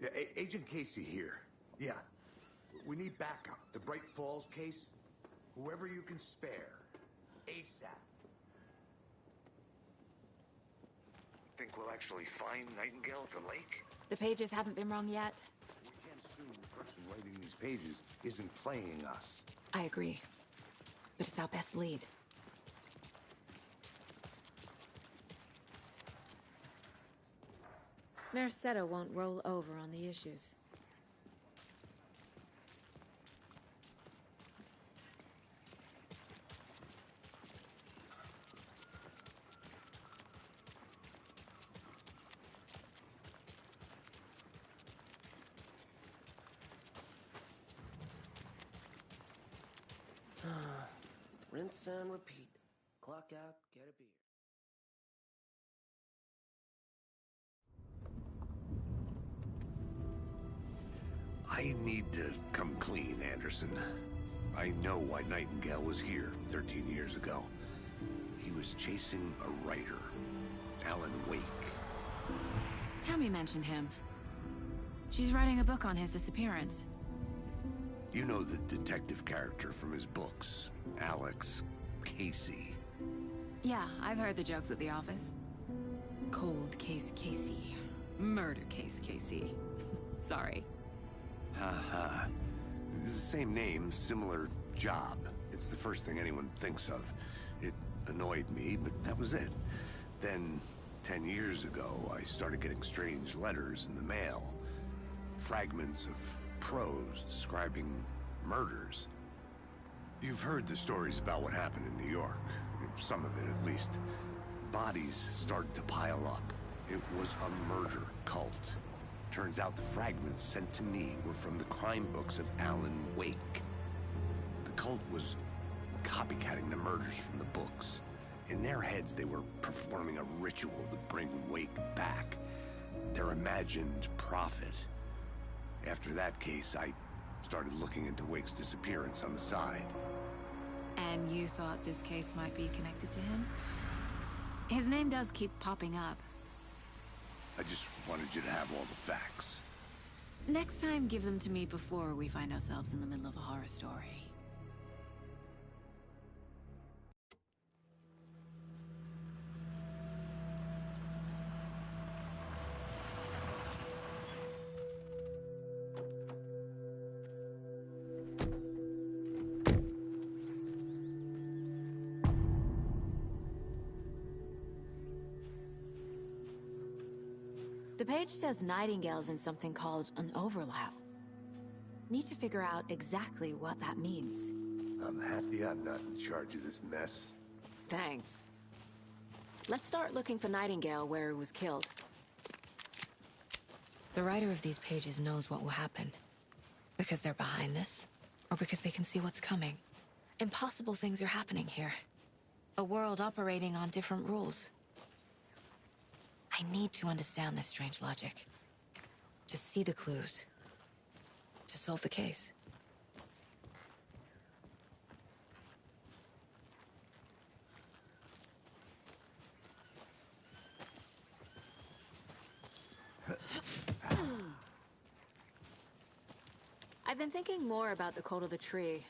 Yeah, Agent Casey here. Yeah. We need backup. The Bright Falls case. Whoever you can spare. ASAP. Think think we'll actually find Nightingale at the lake? The pages haven't been wrong yet. We can't assume the person writing these pages isn't playing us. I agree. But it's our best lead. Mercado won't roll over on the issues. Rinse and repeat. Clock out, get a beer. I need to come clean, Anderson. I know why Nightingale was here 13 years ago. He was chasing a writer, Alan Wake. Tammy mentioned him. She's writing a book on his disappearance. You know the detective character from his books, Alex Casey. Yeah, I've heard the jokes at the office. Cold case Casey. Murder case Casey. Sorry. Ha. It's the same name, similar job. It's the first thing anyone thinks of. It annoyed me, but that was it. Then, 10 years ago, I started getting strange letters in the mail. Fragments of prose describing murders. You've heard the stories about what happened in New York. Some of it, at least. Bodies started to pile up. It was a murder cult. Turns out the fragments sent to me were from the crime books of Alan Wake. The cult was copycatting the murders from the books. In their heads, they were performing a ritual to bring Wake back. Their imagined prophet. After that case, I started looking into Wake's disappearance on the side. And you thought this case might be connected to him? His name does keep popping up. I just wanted you to have all the facts. Next time, give them to me before we find ourselves in the middle of a horror story. The page says Nightingale's in something called an overlap. Need to figure out exactly what that means. I'm happy I'm not in charge of this mess. Thanks. Let's start looking for Nightingale where he was killed. The writer of these pages knows what will happen. Because they're behind this, or because they can see what's coming. Impossible things are happening here. A world operating on different rules. I need to understand this strange logic. To see the clues. To solve the case. I've been thinking more about the cult of the tree.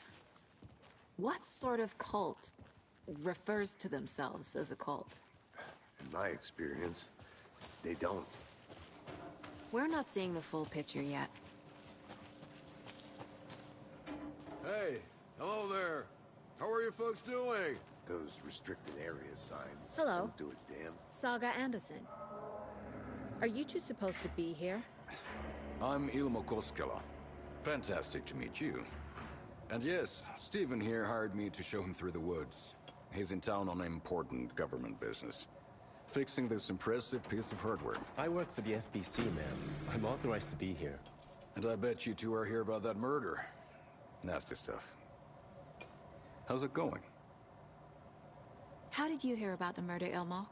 What sort of cult refers to themselves as a cult? In my experience, they don't. We're not seeing the full picture yet. Hey, hello there. How are you folks doing? Those restricted area signs. Hello. Don't do a damn. Saga Anderson. Are you two supposed to be here? I'm Ilmo Koskela. Fantastic to meet you. And yes, Stephen here hired me to show him through the woods. He's in town on important government business. Fixing this impressive piece of hardware. I work for the FBC, ma'am. I'm authorized to be here. And I bet you two are here about that murder. Nasty stuff. How's it going? How did you hear about the murder, Ilmo?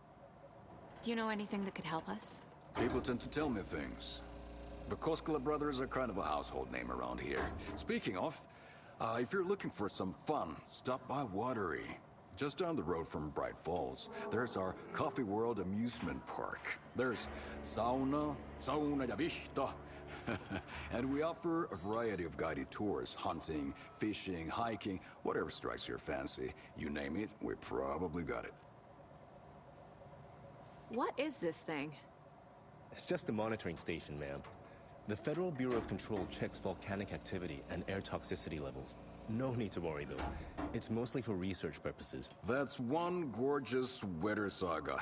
Do you know anything that could help us? People tend to tell me things. The Koskela brothers are kind of a household name around here. Speaking of, if you're looking for some fun, stop by Watery. Just down the road from Bright Falls, there's our Coffee World amusement park. There's sauna ja vihta. And we offer a variety of guided tours, hunting, fishing, hiking, whatever strikes your fancy. You name it, we probably got it. What is this thing? It's just a monitoring station, ma'am. The Federal Bureau of Control checks volcanic activity and air toxicity levels. No need to worry, though. It's mostly for research purposes. That's one gorgeous sweater saga.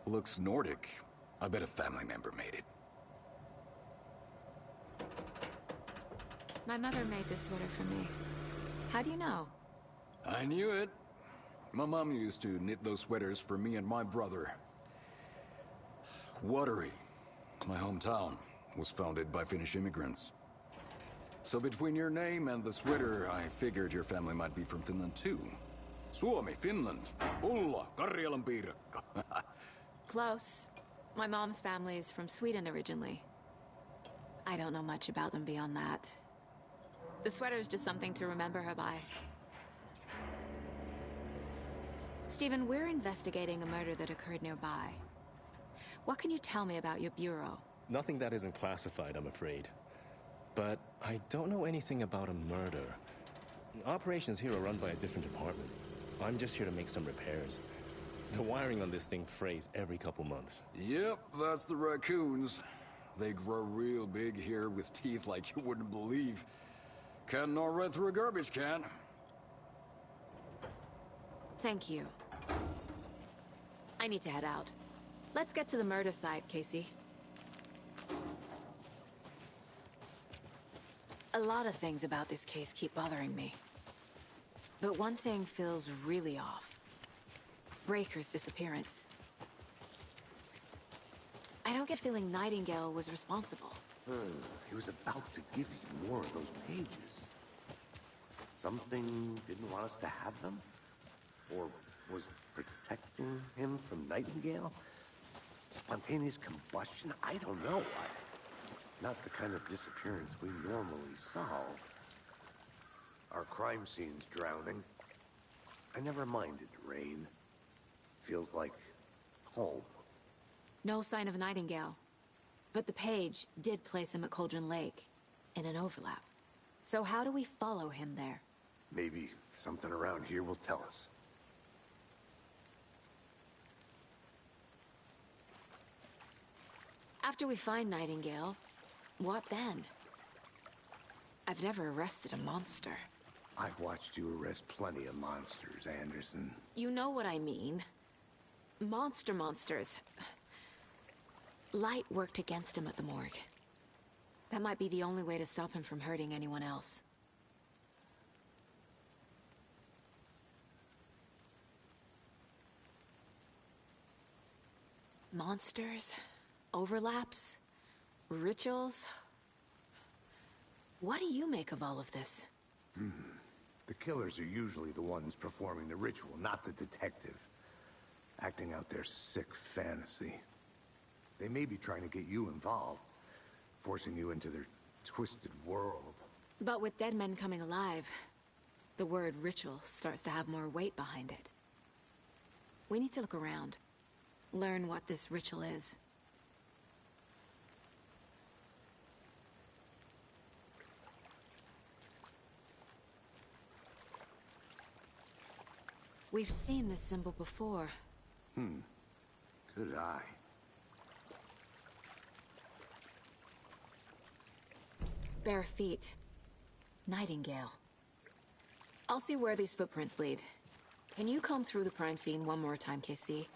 Looks Nordic. I bet a family member made it. My mother made this sweater for me. How do you know? I knew it. My mom used to knit those sweaters for me and my brother. Watery, my hometown, was founded by Finnish immigrants. So between your name and the sweater, I figured your family might be from Finland too. Suomi, Finland, Pulla, Karjalan piirakka. Close. My mom's family is from Sweden originally. I don't know much about them beyond that. The sweater is just something to remember her by. Stephen, we're investigating a murder that occurred nearby. What can you tell me about your bureau? Nothing that isn't classified, I'm afraid. But I don't know anything about a murder. Operations here are run by a different department. I'm just here to make some repairs. The wiring on this thing frays every couple months. Yep, that's the raccoons. They grow real big here with teeth like you wouldn't believe. Can't gnaw right through a garbage can. Thank you. I need to head out. Let's get to the murder site, Casey. A lot of things about this case keep bothering me. But one thing feels really off. Breaker's disappearance. I don't get feeling Nightingale was responsible. He was about to give you more of those pages. Something didn't want us to have them? Or was protecting him from Nightingale? Spontaneous combustion? I don't know. Not the kind of disappearance we normally solve. Our crime scene's drowning. I never minded rain. Feels like home. No sign of Nightingale. But the page did place him at Cauldron Lake, in an overlap. So how do we follow him there? Maybe something around here will tell us. After we find Nightingale, what then? I've never arrested a monster. I've watched you arrest plenty of monsters, Anderson. You know what I mean. Monsters. Light worked against him at the morgue. That might be the only way to stop him from hurting anyone else. Monsters? Overlaps? Rituals? What do you make of all of this? The killers are usually the ones performing the ritual, not the detective. Acting out their sick fantasy. They may be trying to get you involved, forcing you into their twisted world. But with dead men coming alive, the word ritual starts to have more weight behind it. We need to look around. Learn what this ritual is. We've seen this symbol before. Good eye. Bare feet. Nightingale. I'll see where these footprints lead. Can you comb through the crime scene one more time, KC?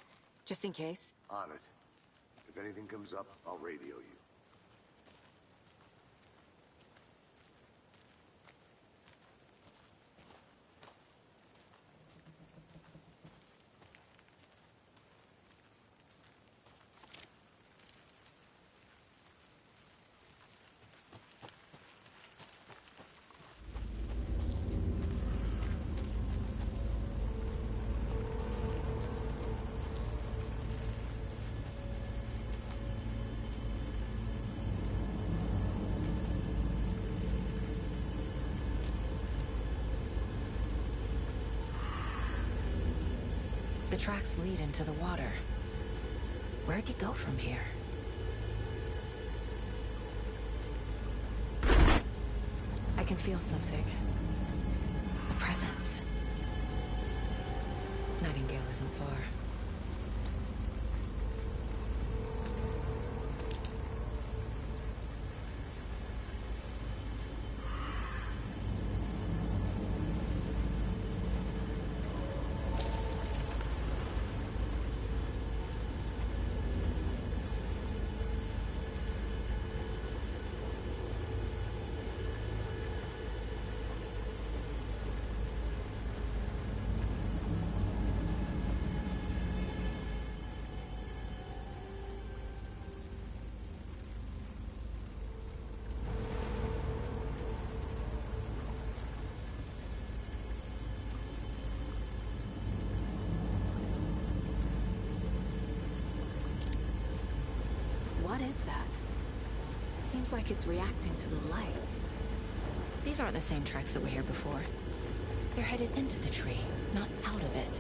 Just in case? On it. If anything comes up, I'll radio you. The tracks lead into the water. Where'd he go from here? I can feel something. A presence. Nightingale isn't far. What is that? Seems like it's reacting to the light. These aren't the same tracks that were here before. They're headed into the tree, not out of it.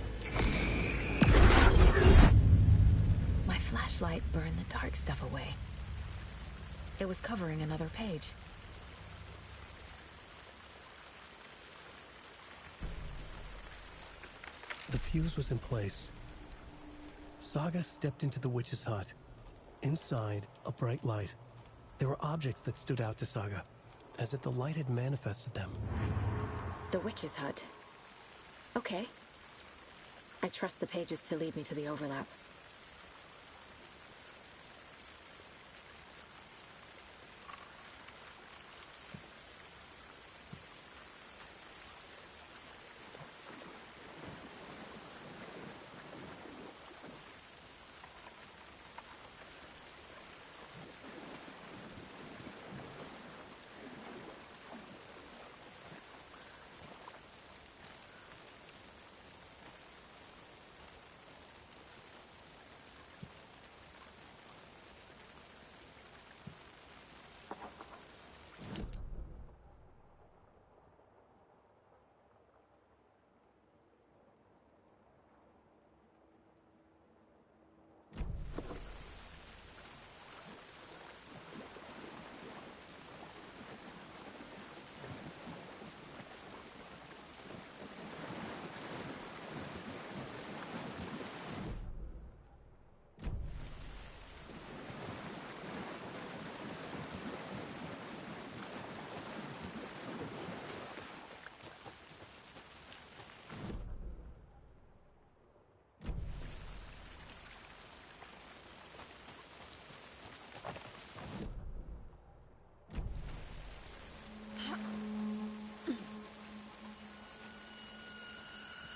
My flashlight burned the dark stuff away. It was covering another page. The fuse was in place. Saga stepped into the witch's hut. Inside, a bright light. There were objects that stood out to Saga, as if the light had manifested them. The witch's hut. Okay. I trust the pages to lead me to the overlap.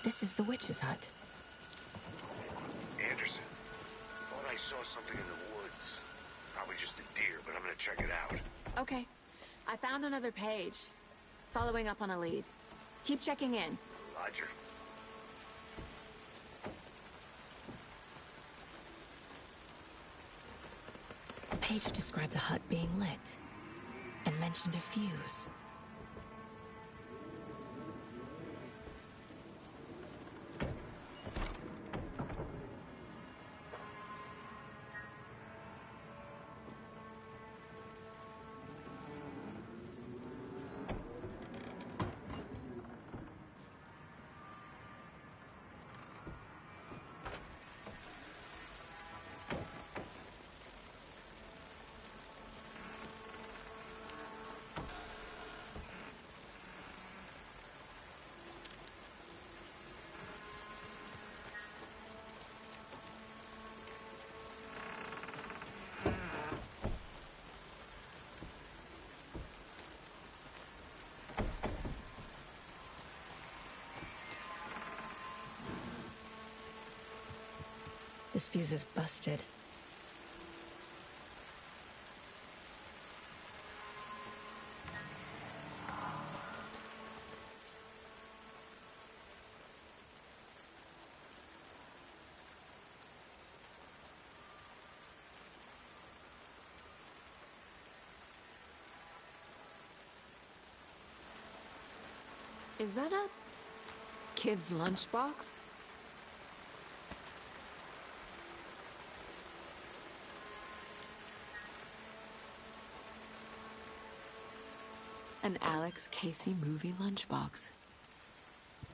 This is the witch's hut. Anderson, thought I saw something in the woods. Probably just a deer, but I'm gonna check it out. Okay. I found another page. Following up on a lead. Keep checking in. Roger. The page described the hut being lit and mentioned a fuse. This fuse is busted. Is that a kid's lunchbox? An Alex Casey movie lunchbox.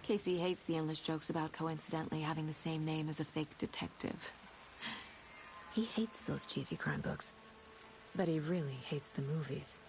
Casey hates the endless jokes about coincidentally having the same name as a fake detective. He hates those cheesy crime books, but he really hates the movies.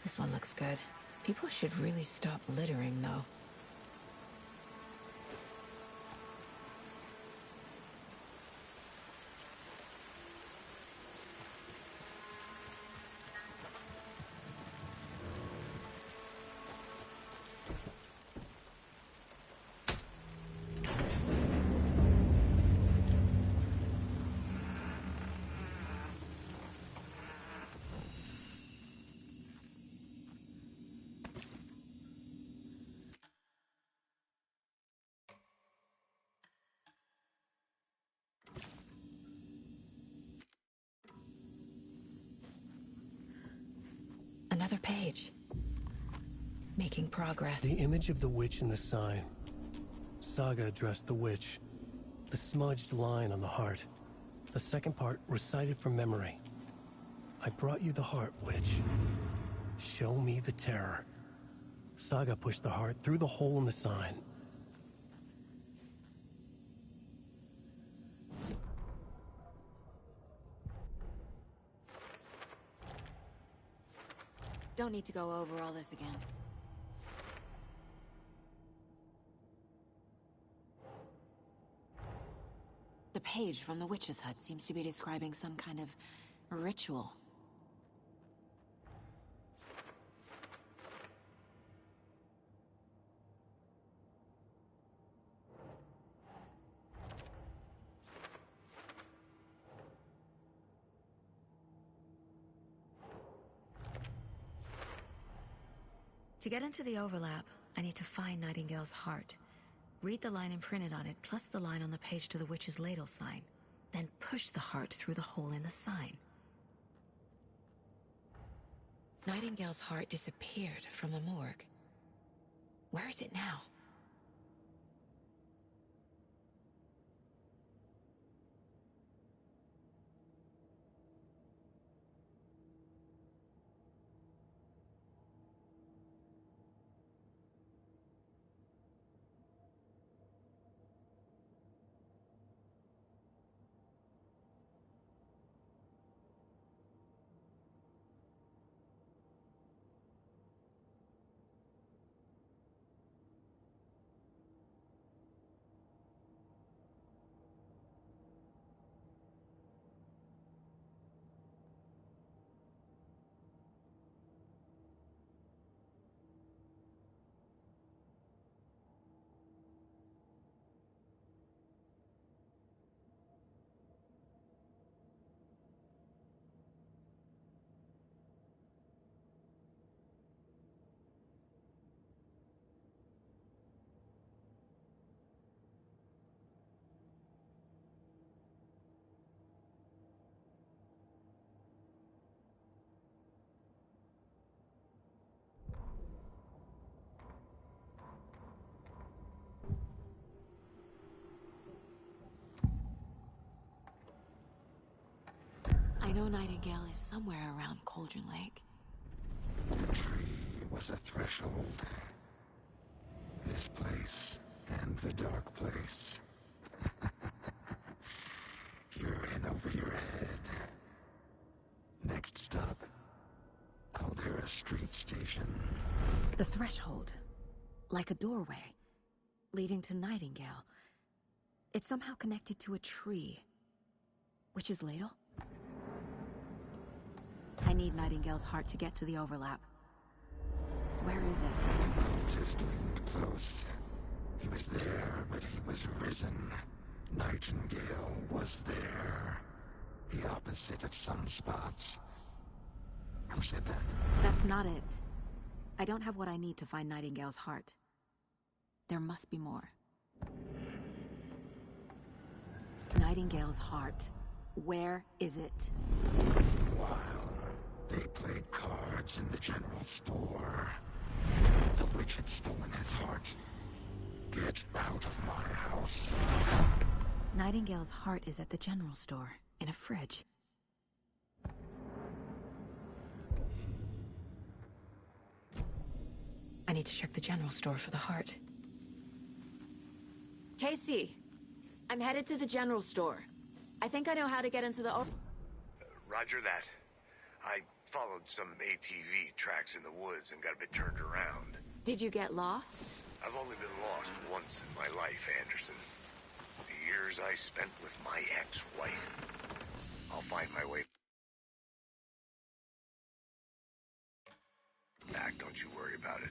This one looks good. People should really stop littering, though. page. Making progress. The image of the witch in the sign. Saga addressed the witch. The smudged line on the heart. The second part recited from memory. I brought you the heart, witch. Show me the terror. Saga pushed the heart through the hole in the sign. Don't need to go over all this again. The page from the witch's hut seems to be describing some kind of ritual. To get into the overlap, I need to find Nightingale's heart. Read the line imprinted on it, plus the line on the page to the witch's ladle sign. Then push the heart through the hole in the sign. Nightingale's heart disappeared from the morgue. Where is it now? I know Nightingale is somewhere around Cauldron Lake. The tree was a threshold. This place and the dark place. You're in over your head. Next stop, Caldera Street Station. The threshold. Like a doorway. Leading to Nightingale. It's somehow connected to a tree. Witch's ladle? I need Nightingale's heart to get to the overlap. Where is it? Cultist leaned close. He was there, but he was risen. Nightingale was there. The opposite of sunspots. Who said that? That's not it. I don't have what I need to find Nightingale's heart. There must be more. Nightingale's heart. Where is it? While they played cards in the general store, the witch had stolen his heart. Get out of my house. Nightingale's heart is at the general store, in a fridge. I need to check the general store for the heart. Casey! I'm headed to the general store. I think I know how to get into the... Roger that. I followed some ATV tracks in the woods and got a bit turned around. Did you get lost? I've only been lost once in my life, Anderson. The years I spent with my ex-wife. I'll find my way back, don't you worry about it.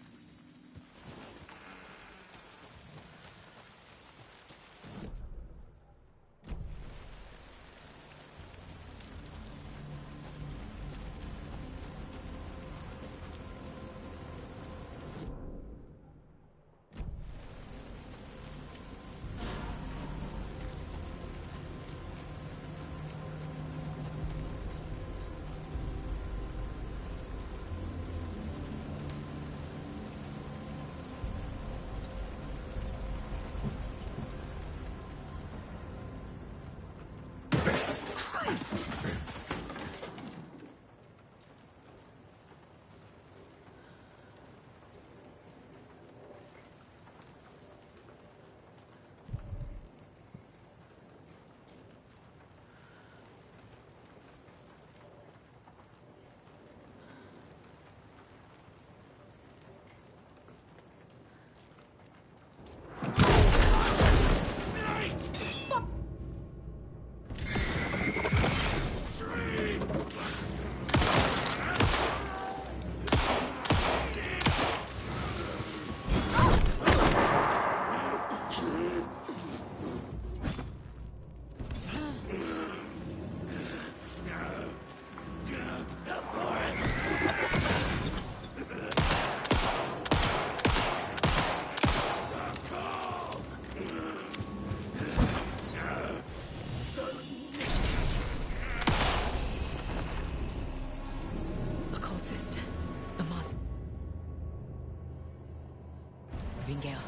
Nightingale.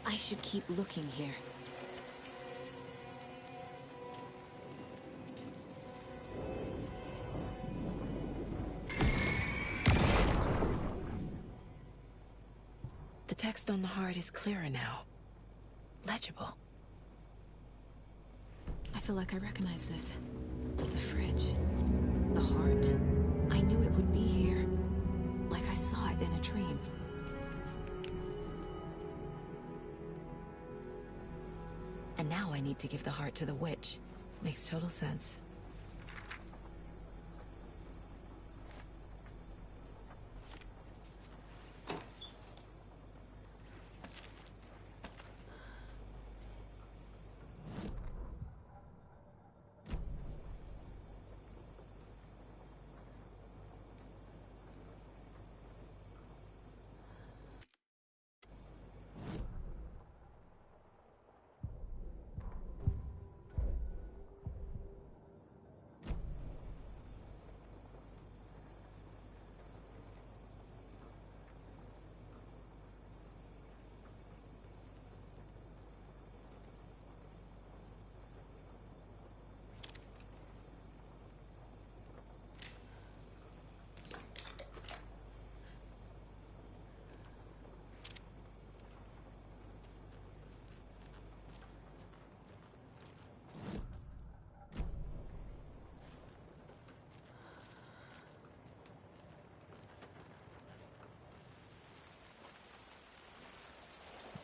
I should keep looking here. The text on the heart is clearer now. Legible. I feel like I recognize this. The fridge. The heart. I knew it would be here. Like I saw it in a dream. And now I need to give the heart to the witch. Makes total sense.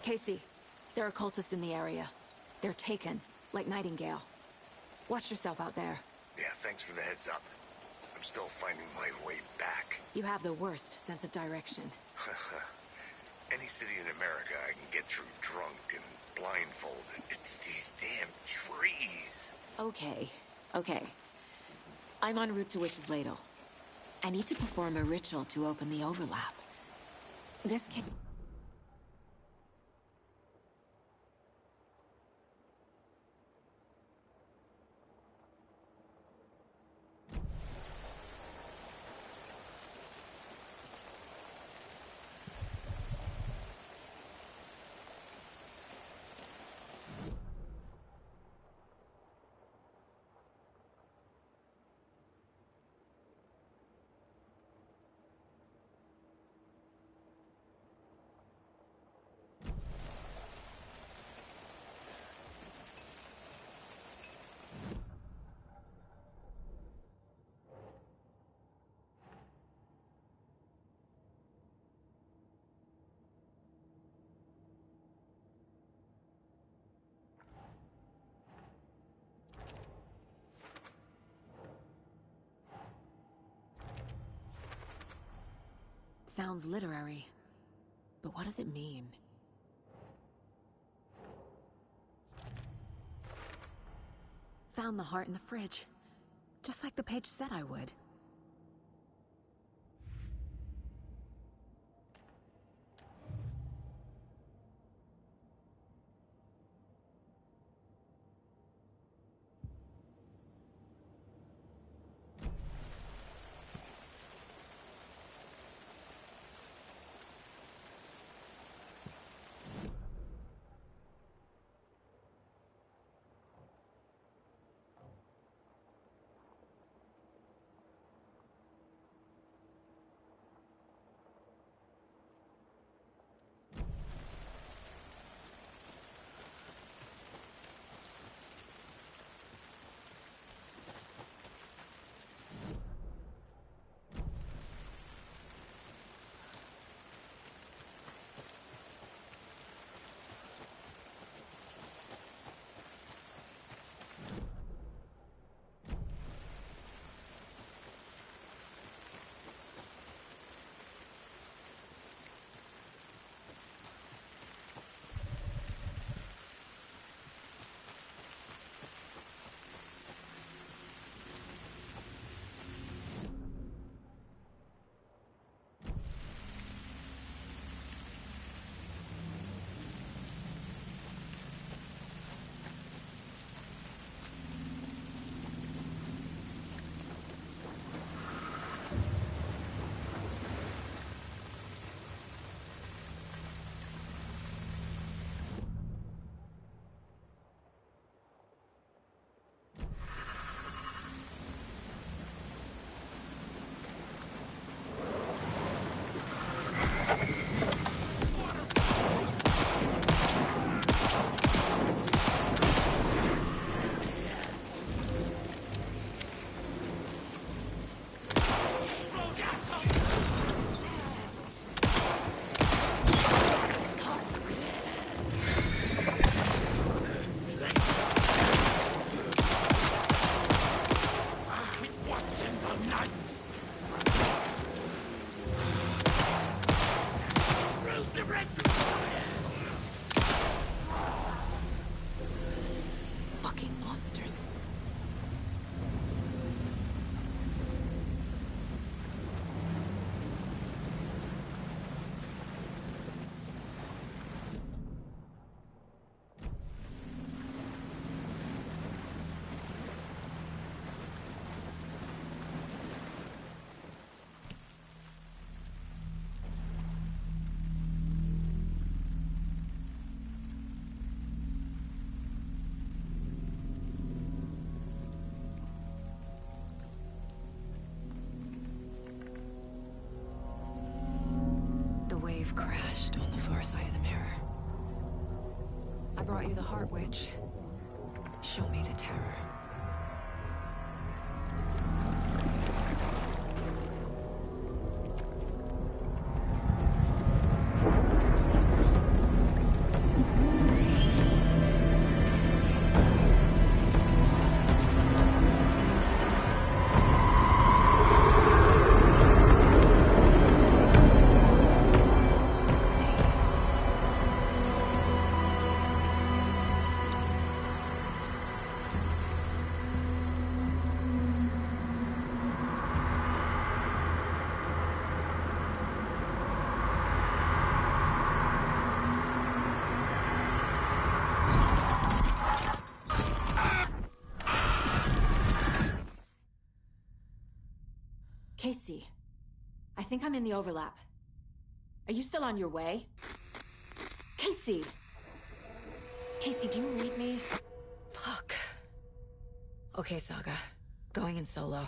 Casey, there are cultists in the area. They're taken, like Nightingale. Watch yourself out there. Yeah, thanks for the heads up. I'm still finding my way back. You have the worst sense of direction. Any city in America I can get through drunk and blindfolded. It's these damn trees. Okay. I'm en route to Witch's Ladle. I need to perform a ritual to open the overlap. This can... Sounds literary, but what does it mean? Found the heart in the fridge, just like the page said I would. You've crashed on the far side of the mirror. I brought you the Heart Witch. Show me the terror. Casey, I think I'm in the overlap. Are you still on your way? Casey! Casey, do you read me? Fuck. Okay, Saga. Going in solo.